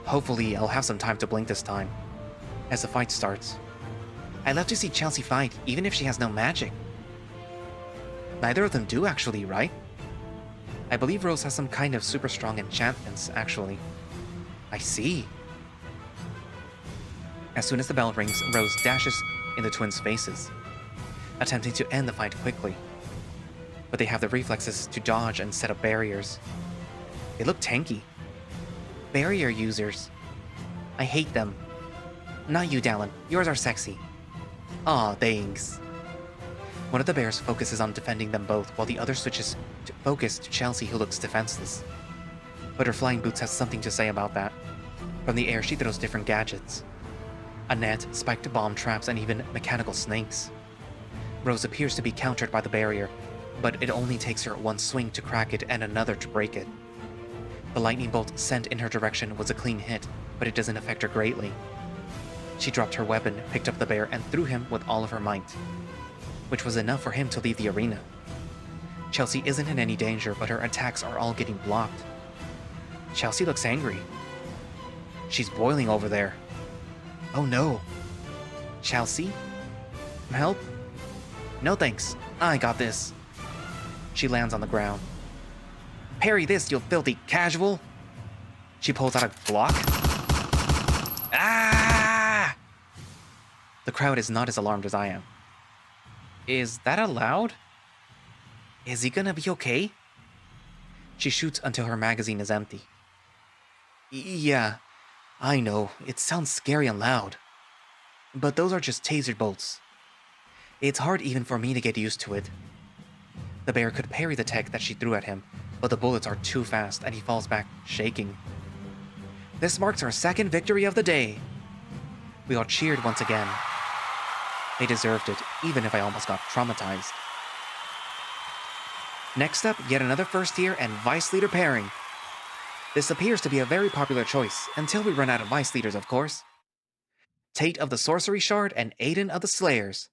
Hopefully, I'll have some time to blink this time. As the fight starts, I love to see Chelsea fight, even if she has no magic. Neither of them do actually, right? I believe Rose has some kind of super strong enchantments, actually. I see. As soon as the bell rings, Rose dashes in the twins' faces, attempting to end the fight quickly. But they have the reflexes to dodge and set up barriers. They look tanky. Barrier users. I hate them. Not you, Dallan. Yours are sexy. Aw, thanks. One of the bears focuses on defending them both, while the other switches to focus to Chelsea, who looks defenseless. But her flying boots has something to say about that. From the air, she throws different gadgets. A net, spiked bomb traps, and even mechanical snakes. Rose appears to be countered by the barrier, but it only takes her one swing to crack it and another to break it. The lightning bolt sent in her direction was a clean hit, but it doesn't affect her greatly. She dropped her weapon, picked up the bear, and threw him with all of her might, which was enough for him to leave the arena. Chelsea isn't in any danger, but her attacks are all getting blocked. Chelsea looks angry. She's boiling over there. Oh no. Chelsea? Help? No thanks. I got this. She lands on the ground. Parry this, you filthy casual! She pulls out a Glock. Ah! The crowd is not as alarmed as I am. Is that allowed? Is he gonna be okay? She shoots until her magazine is empty. Yeah, I know, it sounds scary and loud. But those are just taser bolts. It's hard even for me to get used to it. The bear could parry the tech that she threw at him, but the bullets are too fast and he falls back, shaking. This marks our second victory of the day. We all cheered once again. They deserved it, even if I almost got traumatized. Next up, yet another first year and vice leader pairing. This appears to be a very popular choice, until we run out of vice leaders, of course. Tate of the Sorcery Shard and Aiden of the Slayers.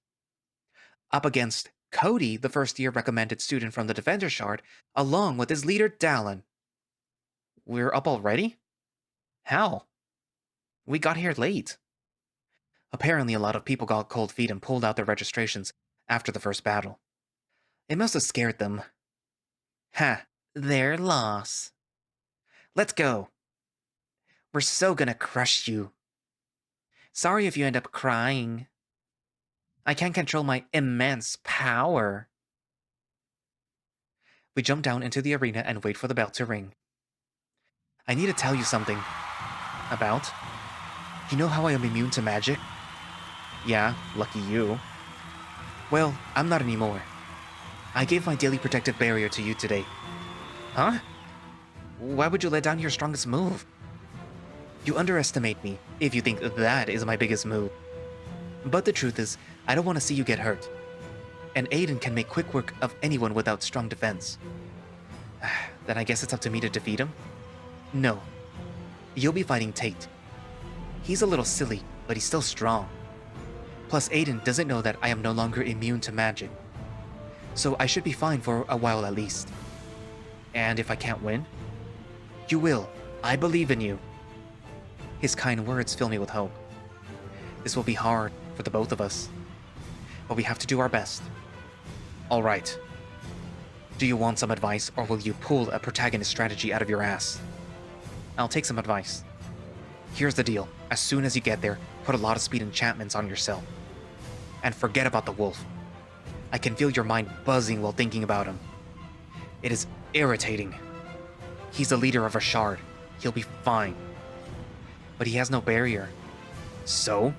Up against Cody, the first-year recommended student from the Defender Shard, along with his leader, Dallan. We're up already? How? We got here late. Apparently a lot of people got cold feet and pulled out their registrations after the first battle. It must have scared them. Ha, their loss. Let's go. We're so gonna crush you. Sorry if you end up crying. I can't control my immense power. We jump down into the arena and wait for the bell to ring. I need to tell you something. About? You know how I am immune to magic? Yeah, lucky you. Well, I'm not anymore. I gave my daily protective barrier to you today. Huh? Why would you let down your strongest move? You underestimate me if you think that is my biggest move. But the truth is, I don't want to see you get hurt. And Aiden can make quick work of anyone without strong defense. Then I guess it's up to me to defeat him? No. You'll be fighting Tate. He's a little silly, but he's still strong. Plus, Aiden doesn't know that I am no longer immune to magic. So I should be fine for a while at least. And if I can't win? You will. I believe in you. His kind words fill me with hope. This will be hard for the both of us, but we have to do our best. All right. Do you want some advice, or will you pull a protagonist strategy out of your ass? I'll take some advice. Here's the deal. As soon as you get there, put a lot of speed enchantments on yourself. And forget about the wolf. I can feel your mind buzzing while thinking about him. It is irritating. He's the leader of a shard. He'll be fine. But he has no barrier. So?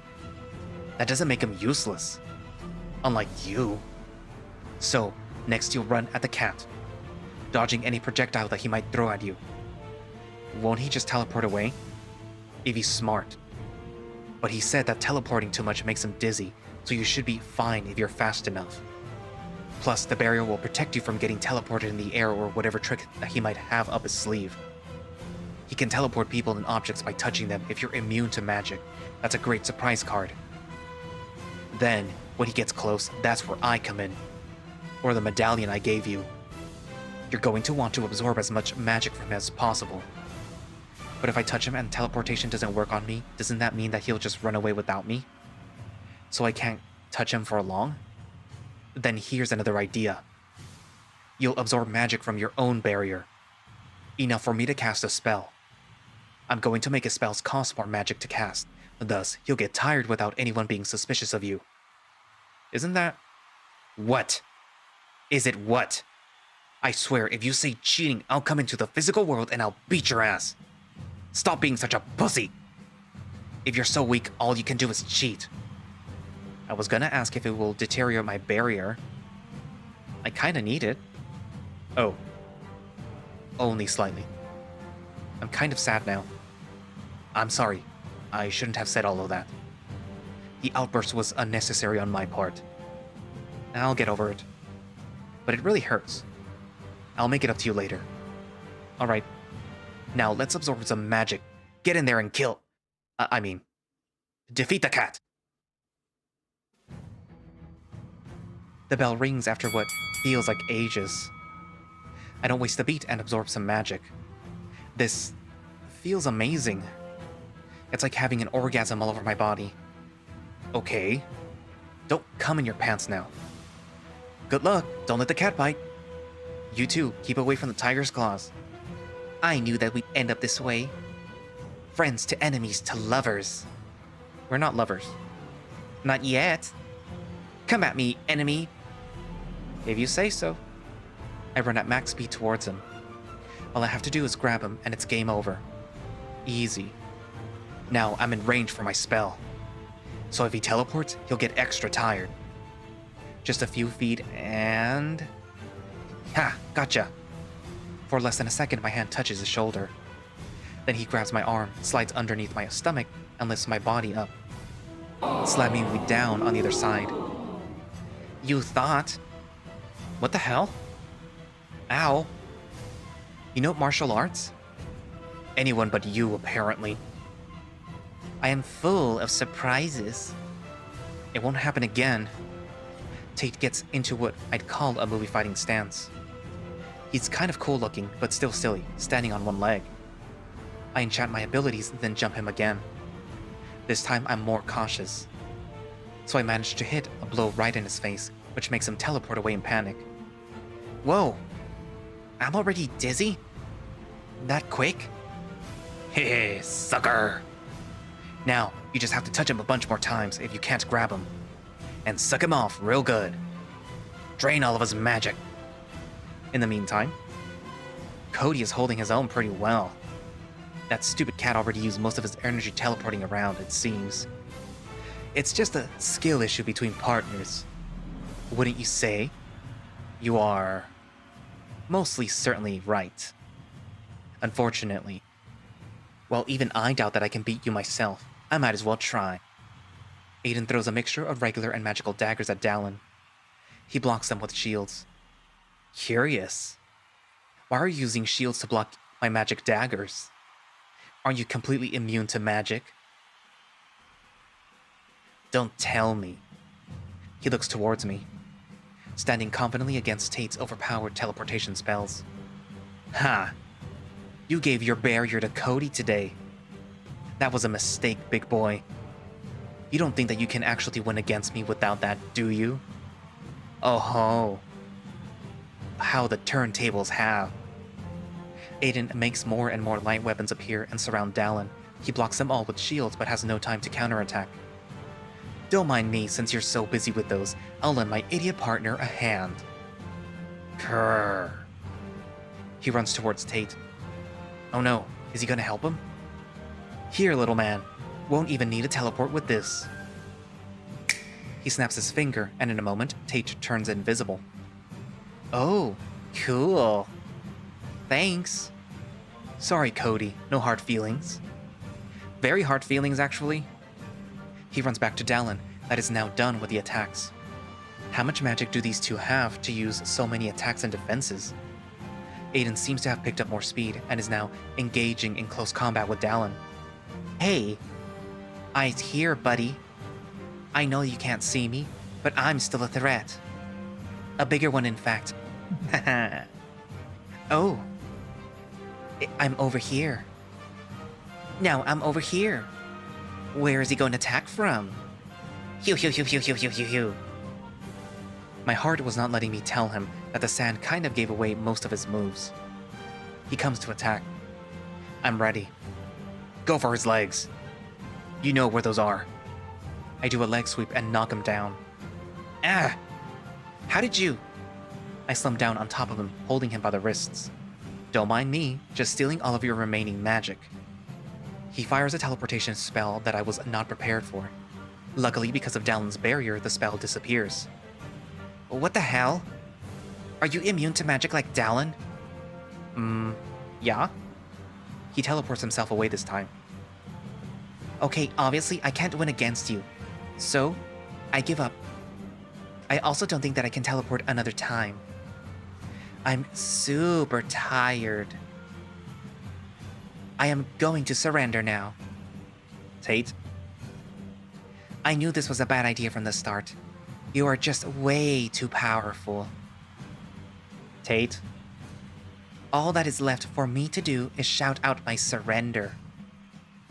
That doesn't make him useless. Unlike you. So, next you'll run at the cat, dodging any projectile that he might throw at you. Won't he just teleport away? If he's smart. But he said that teleporting too much makes him dizzy, so you should be fine if you're fast enough. Plus, the barrier will protect you from getting teleported in the air or whatever trick that he might have up his sleeve. He can teleport people and objects by touching them if you're immune to magic. That's a great surprise card. Then, when he gets close, that's where I come in. Or the medallion I gave you. You're going to want to absorb as much magic from him as possible. But if I touch him and teleportation doesn't work on me, doesn't that mean that he'll just run away without me? So I can't touch him for long? Then here's another idea. You'll absorb magic from your own barrier. Enough for me to cast a spell. I'm going to make his spells cost more magic to cast. Thus, he'll get tired without anyone being suspicious of you. Isn't that... What? Is it what? I swear, if you say cheating, I'll come into the physical world and I'll beat your ass. Stop being such a pussy. If you're so weak, all you can do is cheat. I was gonna ask if it will deteriorate my barrier. I kinda need it. Oh. Only slightly. I'm kind of sad now. I'm sorry. I shouldn't have said all of that. The outburst was unnecessary on my part. I'll get over it. But it really hurts. I'll make it up to you later. Alright. Now let's absorb some magic. Get in there and kill... defeat the cat! The bell rings after what feels like ages. I don't waste a beat and absorb some magic. This feels amazing. It's like having an orgasm all over my body. Okay. Don't come in your pants now. Good luck. Don't let the cat bite. You too, keep away from the tiger's claws. I knew that we'd end up this way. Friends to enemies to lovers. We're not lovers. Not yet. Come at me, enemy. If you say so. I run at max speed towards him. All I have to do is grab him and it's game over. Easy. Now I'm in range for my spell. So if he teleports, he'll get extra tired. Just a few feet and... Ha! Gotcha! For less than a second, my hand touches his shoulder. Then he grabs my arm, slides underneath my stomach, and lifts my body up, slamming me down on the other side. You thought... What the hell? Ow. You know martial arts? Anyone but you, apparently. I am full of surprises. It won't happen again. Tate gets into what I'd call a movie fighting stance. He's kind of cool looking, but still silly, standing on one leg. I enchant my abilities, then jump him again. This time I'm more cautious. So I manage to hit a blow right in his face, which makes him teleport away in panic. Whoa! I'm already dizzy? That quick? Hey, sucker! Now, you just have to touch him a bunch more times if you can't grab him. And suck him off real good. Drain all of his magic. In the meantime, Cody is holding his own pretty well. That stupid cat already used most of his energy teleporting around, it seems. It's just a skill issue between partners. Wouldn't you say? You are... mostly certainly right. Unfortunately. Well, even I doubt that I can beat you myself. I might as well try. Aiden throws a mixture of regular and magical daggers at Dallan. He blocks them with shields. Curious. Why are you using shields to block my magic daggers? Aren't you completely immune to magic? Don't tell me. He looks towards me, standing confidently against Tate's overpowered teleportation spells. Ha! You gave your barrier to Cody today. That was a mistake, big boy. You don't think that you can actually win against me without that, do you? Oh ho. How the turntables have. Aiden makes more and more light weapons appear and surround Dallan. He blocks them all with shields but has no time to counterattack. Don't mind me since you're so busy with those. I'll lend my idiot partner a hand. Grrr. He runs towards Tate. Oh no, is he gonna help him? Here, little man. Won't even need a teleport with this. He snaps his finger, and in a moment, Tate turns invisible. Oh, cool. Thanks. Sorry, Cody. No hard feelings. Very hard feelings, actually. He runs back to Dallan, that is now done with the attacks. How much magic do these two have to use so many attacks and defenses? Aiden seems to have picked up more speed and is now engaging in close combat with Dallan. Hey, eyes here, buddy. I know you can't see me, but I'm still a threat. A bigger one, in fact. Oh. I'm over here. Now I'm over here. Where is he going to attack from? Hew, hew, hew, hew, hew, hew, hew, hew. My heart was not letting me tell him that the sand kind of gave away most of his moves. He comes to attack. I'm ready. Go for his legs. You know where those are. I do a leg sweep and knock him down. Ah! How did you? I slump down on top of him, holding him by the wrists. Don't mind me, just stealing all of your remaining magic. He fires a teleportation spell that I was not prepared for. Luckily, because of Dallan's barrier, the spell disappears. What the hell? Are you immune to magic like Dallan? Yeah? He teleports himself away this time. Okay, obviously I can't win against you. So, I give up. I also don't think that I can teleport another time. I'm super tired. I am going to surrender now. Tate? I knew this was a bad idea from the start. You are just way too powerful. Tate? All that is left for me to do is shout out my surrender.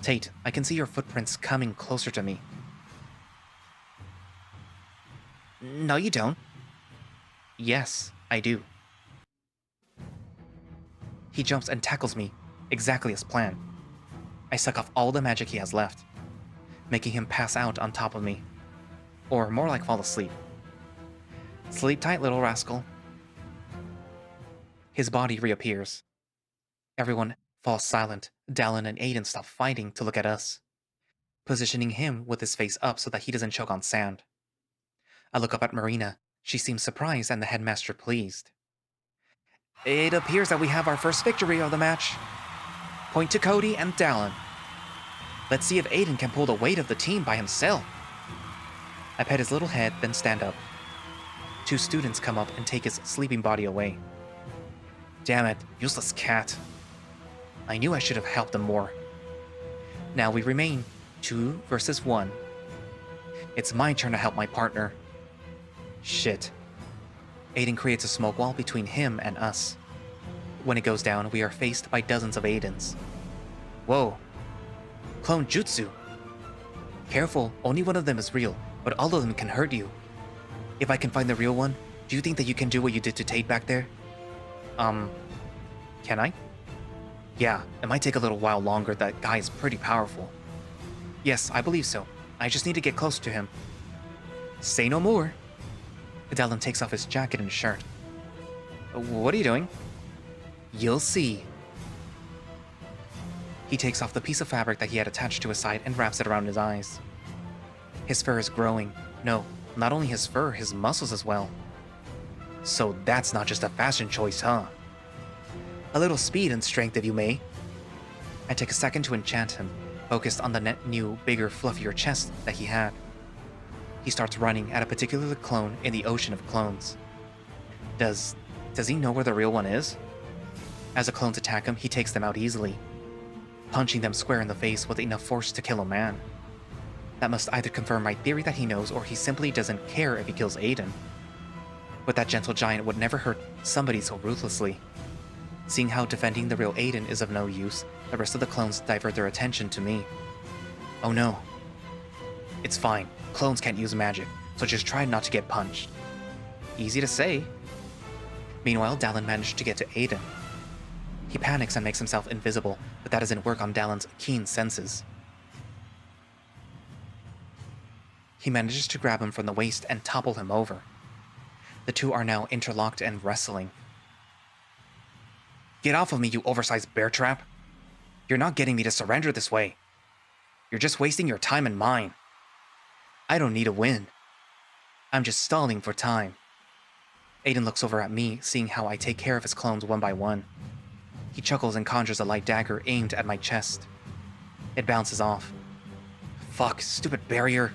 Tate, I can see your footprints coming closer to me. No, you don't. Yes, I do. He jumps and tackles me, exactly as planned. I suck off all the magic he has left, making him pass out on top of me. Or more like fall asleep. Sleep tight, little rascal. His body reappears. Everyone falls silent. Dallan and Aiden stop fighting to look at us, positioning him with his face up so that he doesn't choke on sand. I look up at Marina. She seems surprised and the headmaster pleased. It appears that we have our first victory of the match. Point to Cody and Dallan. Let's see if Aiden can pull the weight of the team by himself. I pet his little head, then stand up. Two students come up and take his sleeping body away. Damn it, useless cat. I knew I should have helped them more. Now we remain 2 versus 1. It's my turn to help my partner. Shit. Aiden creates a smoke wall between him and us. When it goes down, we are faced by dozens of Aidens. Whoa. Clone jutsu. Careful, only one of them is real, but all of them can hurt you. If I can find the real one, do you think that you can do what you did to Tate back there? Can I? Yeah, it might take a little while longer. That guy is pretty powerful. Yes, I believe so. I just need to get close to him. Say no more. Dallan takes off his jacket and shirt. What are you doing? You'll see. He takes off the piece of fabric that he had attached to his side and wraps it around his eyes. His fur is growing. No, not only his fur, his muscles as well. So that's not just a fashion choice, huh? A little speed and strength if you may. I take a second to enchant him, focused on the net new, bigger, fluffier chest that he had. He starts running at a particular clone in the ocean of clones. Does he know where the real one is? As the clones attack him, he takes them out easily, punching them square in the face with enough force to kill a man. That must either confirm my theory that he knows, or he simply doesn't care if he kills Aiden. But that gentle giant would never hurt somebody so ruthlessly. Seeing how defending the real Aiden is of no use, the rest of the clones divert their attention to me. Oh no. It's fine. Clones can't use magic, so just try not to get punched. Easy to say. Meanwhile, Dallan managed to get to Aiden. He panics and makes himself invisible, but that doesn't work on Dallan's keen senses. He manages to grab him from the waist and topple him over. The two are now interlocked and wrestling. Get off of me, you oversized bear trap! You're not getting me to surrender this way. You're just wasting your time and mine. I don't need a win. I'm just stalling for time. Aiden looks over at me, seeing how I take care of his clones one by one. He chuckles and conjures a light dagger aimed at my chest. It bounces off. Fuck, stupid barrier.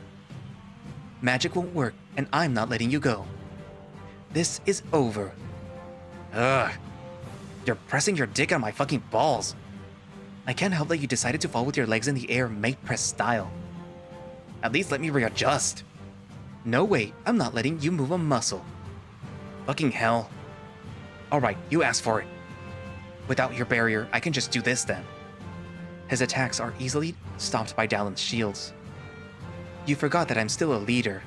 Magic won't work, and I'm not letting you go. This is over. Ugh. You're pressing your dick on my fucking balls. I can't help that you decided to fall with your legs in the air mate press style. At least let me readjust. No way, I'm not letting you move a muscle. Fucking hell. Alright, you asked for it. Without your barrier, I can just do this then. His attacks are easily stopped by Dallan's shields. You forgot that I'm still a leader.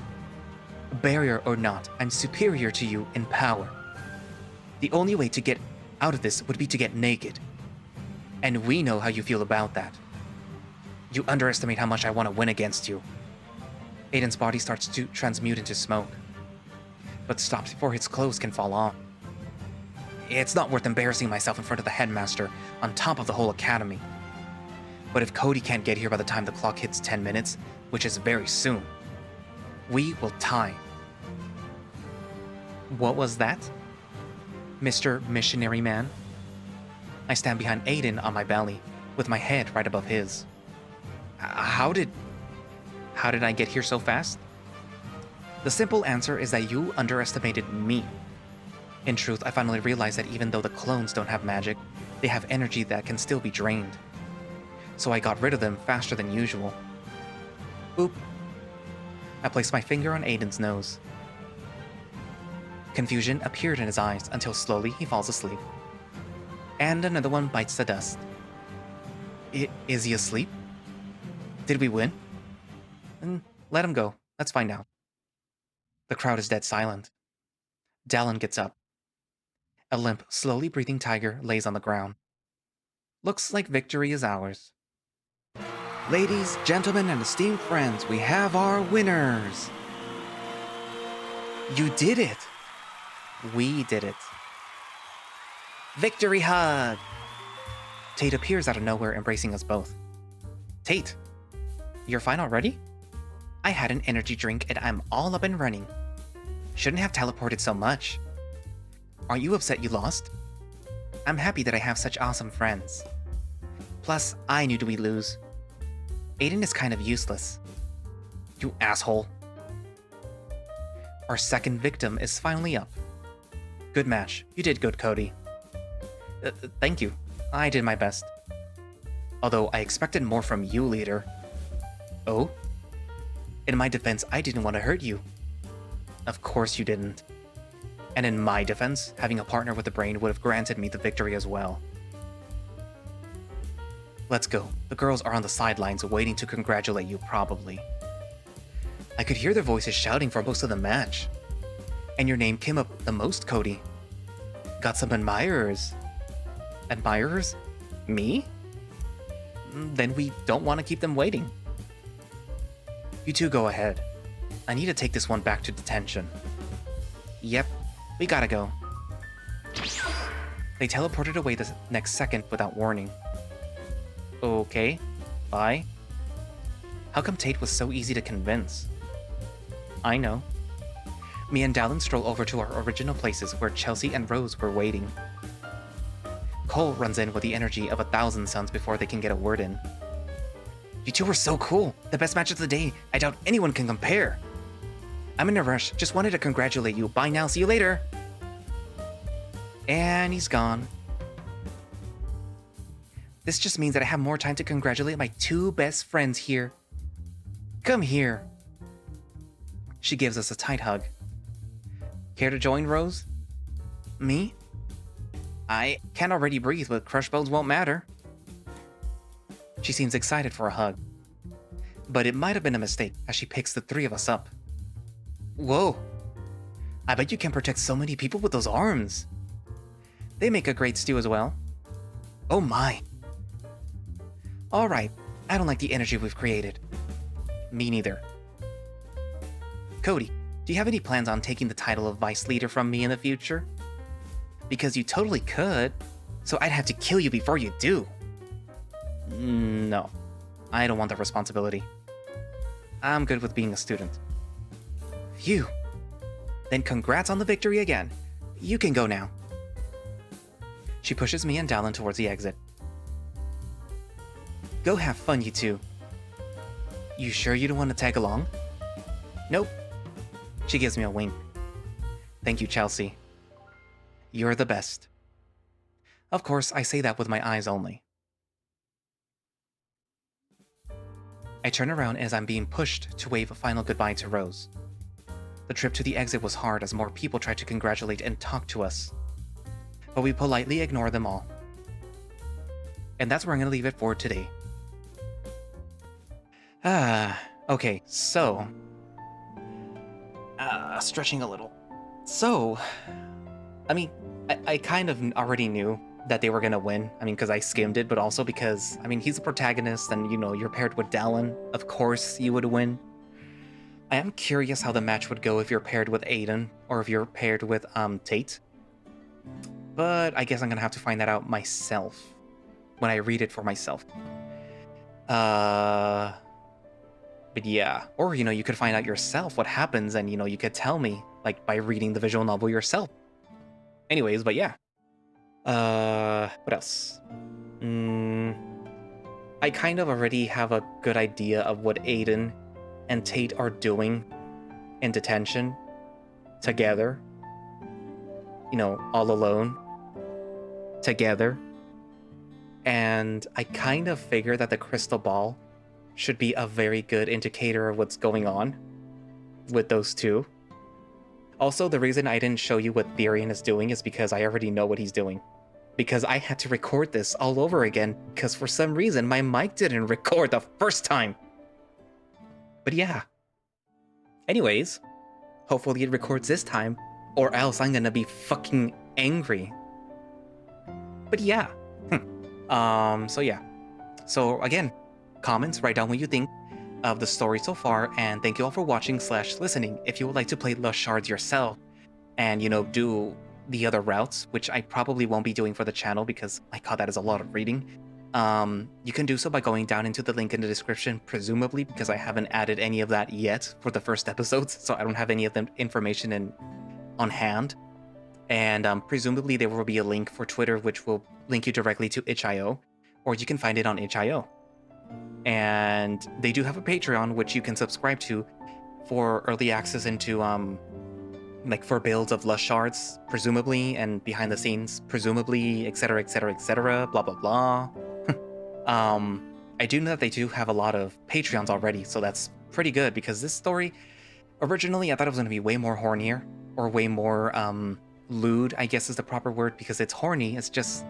Barrier or not, I'm superior to you in power. The only way to get out of this would be to get naked. And we know how you feel about that. You underestimate how much I want to win against you. Aiden's body starts to transmute into smoke, but stops before his clothes can fall off. It's not worth embarrassing myself in front of the headmaster on top of the whole academy. But if Cody can't get here by the time the clock hits 10 minutes, which is very soon, we will tie. What was that? Mr. Missionary Man? I stand behind Aiden on my belly, with my head right above his. How did I get here so fast? The simple answer is that you underestimated me. In truth, I finally realized that even though the clones don't have magic, they have energy that can still be drained. So I got rid of them faster than usual. Boop. I placed my finger on Aiden's nose. Confusion appeared in his eyes until slowly he falls asleep. And another one bites the dust. Is he asleep? Did we win? Let him go. Let's find out. The crowd is dead silent. Dallan gets up. A limp, slowly breathing tiger lays on the ground. Looks like victory is ours. Ladies, gentlemen, and esteemed friends, we have our winners! You did it! We did it. Victory hug! Tate appears out of nowhere, embracing us both. Tate, you're fine already? I had an energy drink and I'm all up and running. Shouldn't have teleported so much. Aren't you upset you lost? I'm happy that I have such awesome friends. Plus, I knew we'd lose. Aiden is kind of useless. You asshole. Our second victim is finally up. Good match. You did good, Cody. Thank you. I did my best. Although I expected more from you, leader. Oh? In my defense, I didn't want to hurt you. Of course you didn't. And in my defense, having a partner with a brain would have granted me the victory as well. Let's go. The girls are on the sidelines waiting to congratulate you, probably. I could hear their voices shouting for most of the match. And your name came up the most, Cody. Got some admirers. Admirers? Me? Then we don't want to keep them waiting. You two go ahead. I need to take this one back to detention. Yep, we gotta go. They teleported away the next second without warning. Okay, bye. How come Tate was so easy to convince? I know. Me and Dallan stroll over to our original places where Chelsea and Rose were waiting. Cole runs in with the energy of 1,000 suns before they can get a word in. You two were so cool. The best match of the day. I doubt anyone can compare. I'm in a rush. Just wanted to congratulate you. Bye now. See you later. And he's gone. This just means that I have more time to congratulate my two best friends here. Come here. She gives us a tight hug. Care to join, Rose? Me? I can already breathe, but crushed bones won't matter. She seems excited for a hug. But it might have been a mistake, as she picks the three of us up. Whoa. I bet you can protect so many people with those arms. They make a great stew as well. Oh my. Alright, I don't like the energy we've created. Me neither. Cody, do you have any plans on taking the title of vice leader from me in the future? Because you totally could, so I'd have to kill you before you do. No, I don't want that responsibility. I'm good with being a student. Phew. Then congrats on the victory again. You can go now. She pushes me and Dallan towards the exit. Go have fun, you two. You sure you don't want to tag along? Nope, She gives me a wink. Thank you, Chelsea. You're the best. Of course, I say that with my eyes only. I turn around as I'm being pushed to wave a final goodbye to Rose. The trip to the exit was hard as more people tried to congratulate and talk to us. But we politely ignore them all. And that's where I'm going to leave it for today. Okay, so... stretching a little. So... I mean, I kind of already knew that they were going to win. I mean, because I skimmed it, but also because, I mean, he's a protagonist and, you know, you're paired with Dallan. Of course you would win. I am curious how the match would go if you're paired with Aiden or if you're paired with Tate. But I guess I'm going to have to find that out myself when I read it for myself. But yeah. Or, you know, you could find out yourself what happens and, you know, you could tell me, like, by reading the visual novel yourself. Anyways, but yeah. What else? I kind of already have a good idea of what Aiden and Tate are doing in detention together. You know, all alone. Together. And I kind of figure that the crystal ball should be a very good indicator of what's going on with those two. Also, the reason I didn't show you what Therian is doing is because I already know what he's doing. Because I had to record this all over again, because for some reason my mic didn't record the first time. But yeah. Anyways, hopefully it records this time, or else I'm gonna be fucking angry. But yeah. So yeah. So again, comments, write down what you think of the story so far, and thank you all for watching / listening. If you would like to play Shards yourself and, you know, do the other routes, which I probably won't be doing for the channel because, my god, that is a lot of reading, you can do so by going down into the link in the description, presumably, because I haven't added any of that yet for the first episodes, so I don't have any of the information on hand. And presumably there will be a link for Twitter, which will link you directly to itch.io, or you can find it on itch.io. And they do have a Patreon, which you can subscribe to for early access into, like, for builds of Shards, presumably, and behind the scenes, presumably, etc., etc., etc., blah, blah, blah. I do know that they do have a lot of Patreons already, so that's pretty good, because this story, originally, I thought it was going to be way more hornier, or way more, lewd, I guess is the proper word, because it's horny, it's just,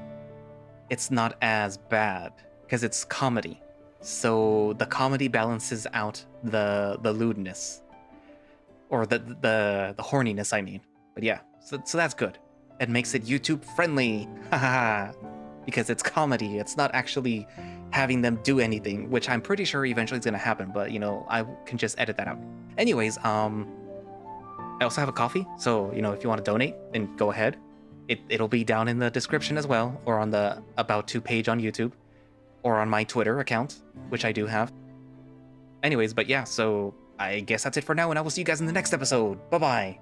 it's not as bad, because it's comedy. So the comedy balances out the lewdness, or the horniness, I mean. But yeah, so that's good. It makes it YouTube friendly, haha, because it's comedy. It's not actually having them do anything, which I'm pretty sure eventually is gonna happen. But you know, I can just edit that out. Anyways, I also have a coffee, so you know, if you want to donate, then go ahead. It'll be down in the description as well, or on the About To page on YouTube, or on my Twitter account, which I do have. Anyways, but yeah, so I guess that's it for now, and I will see you guys in the next episode. Bye-bye.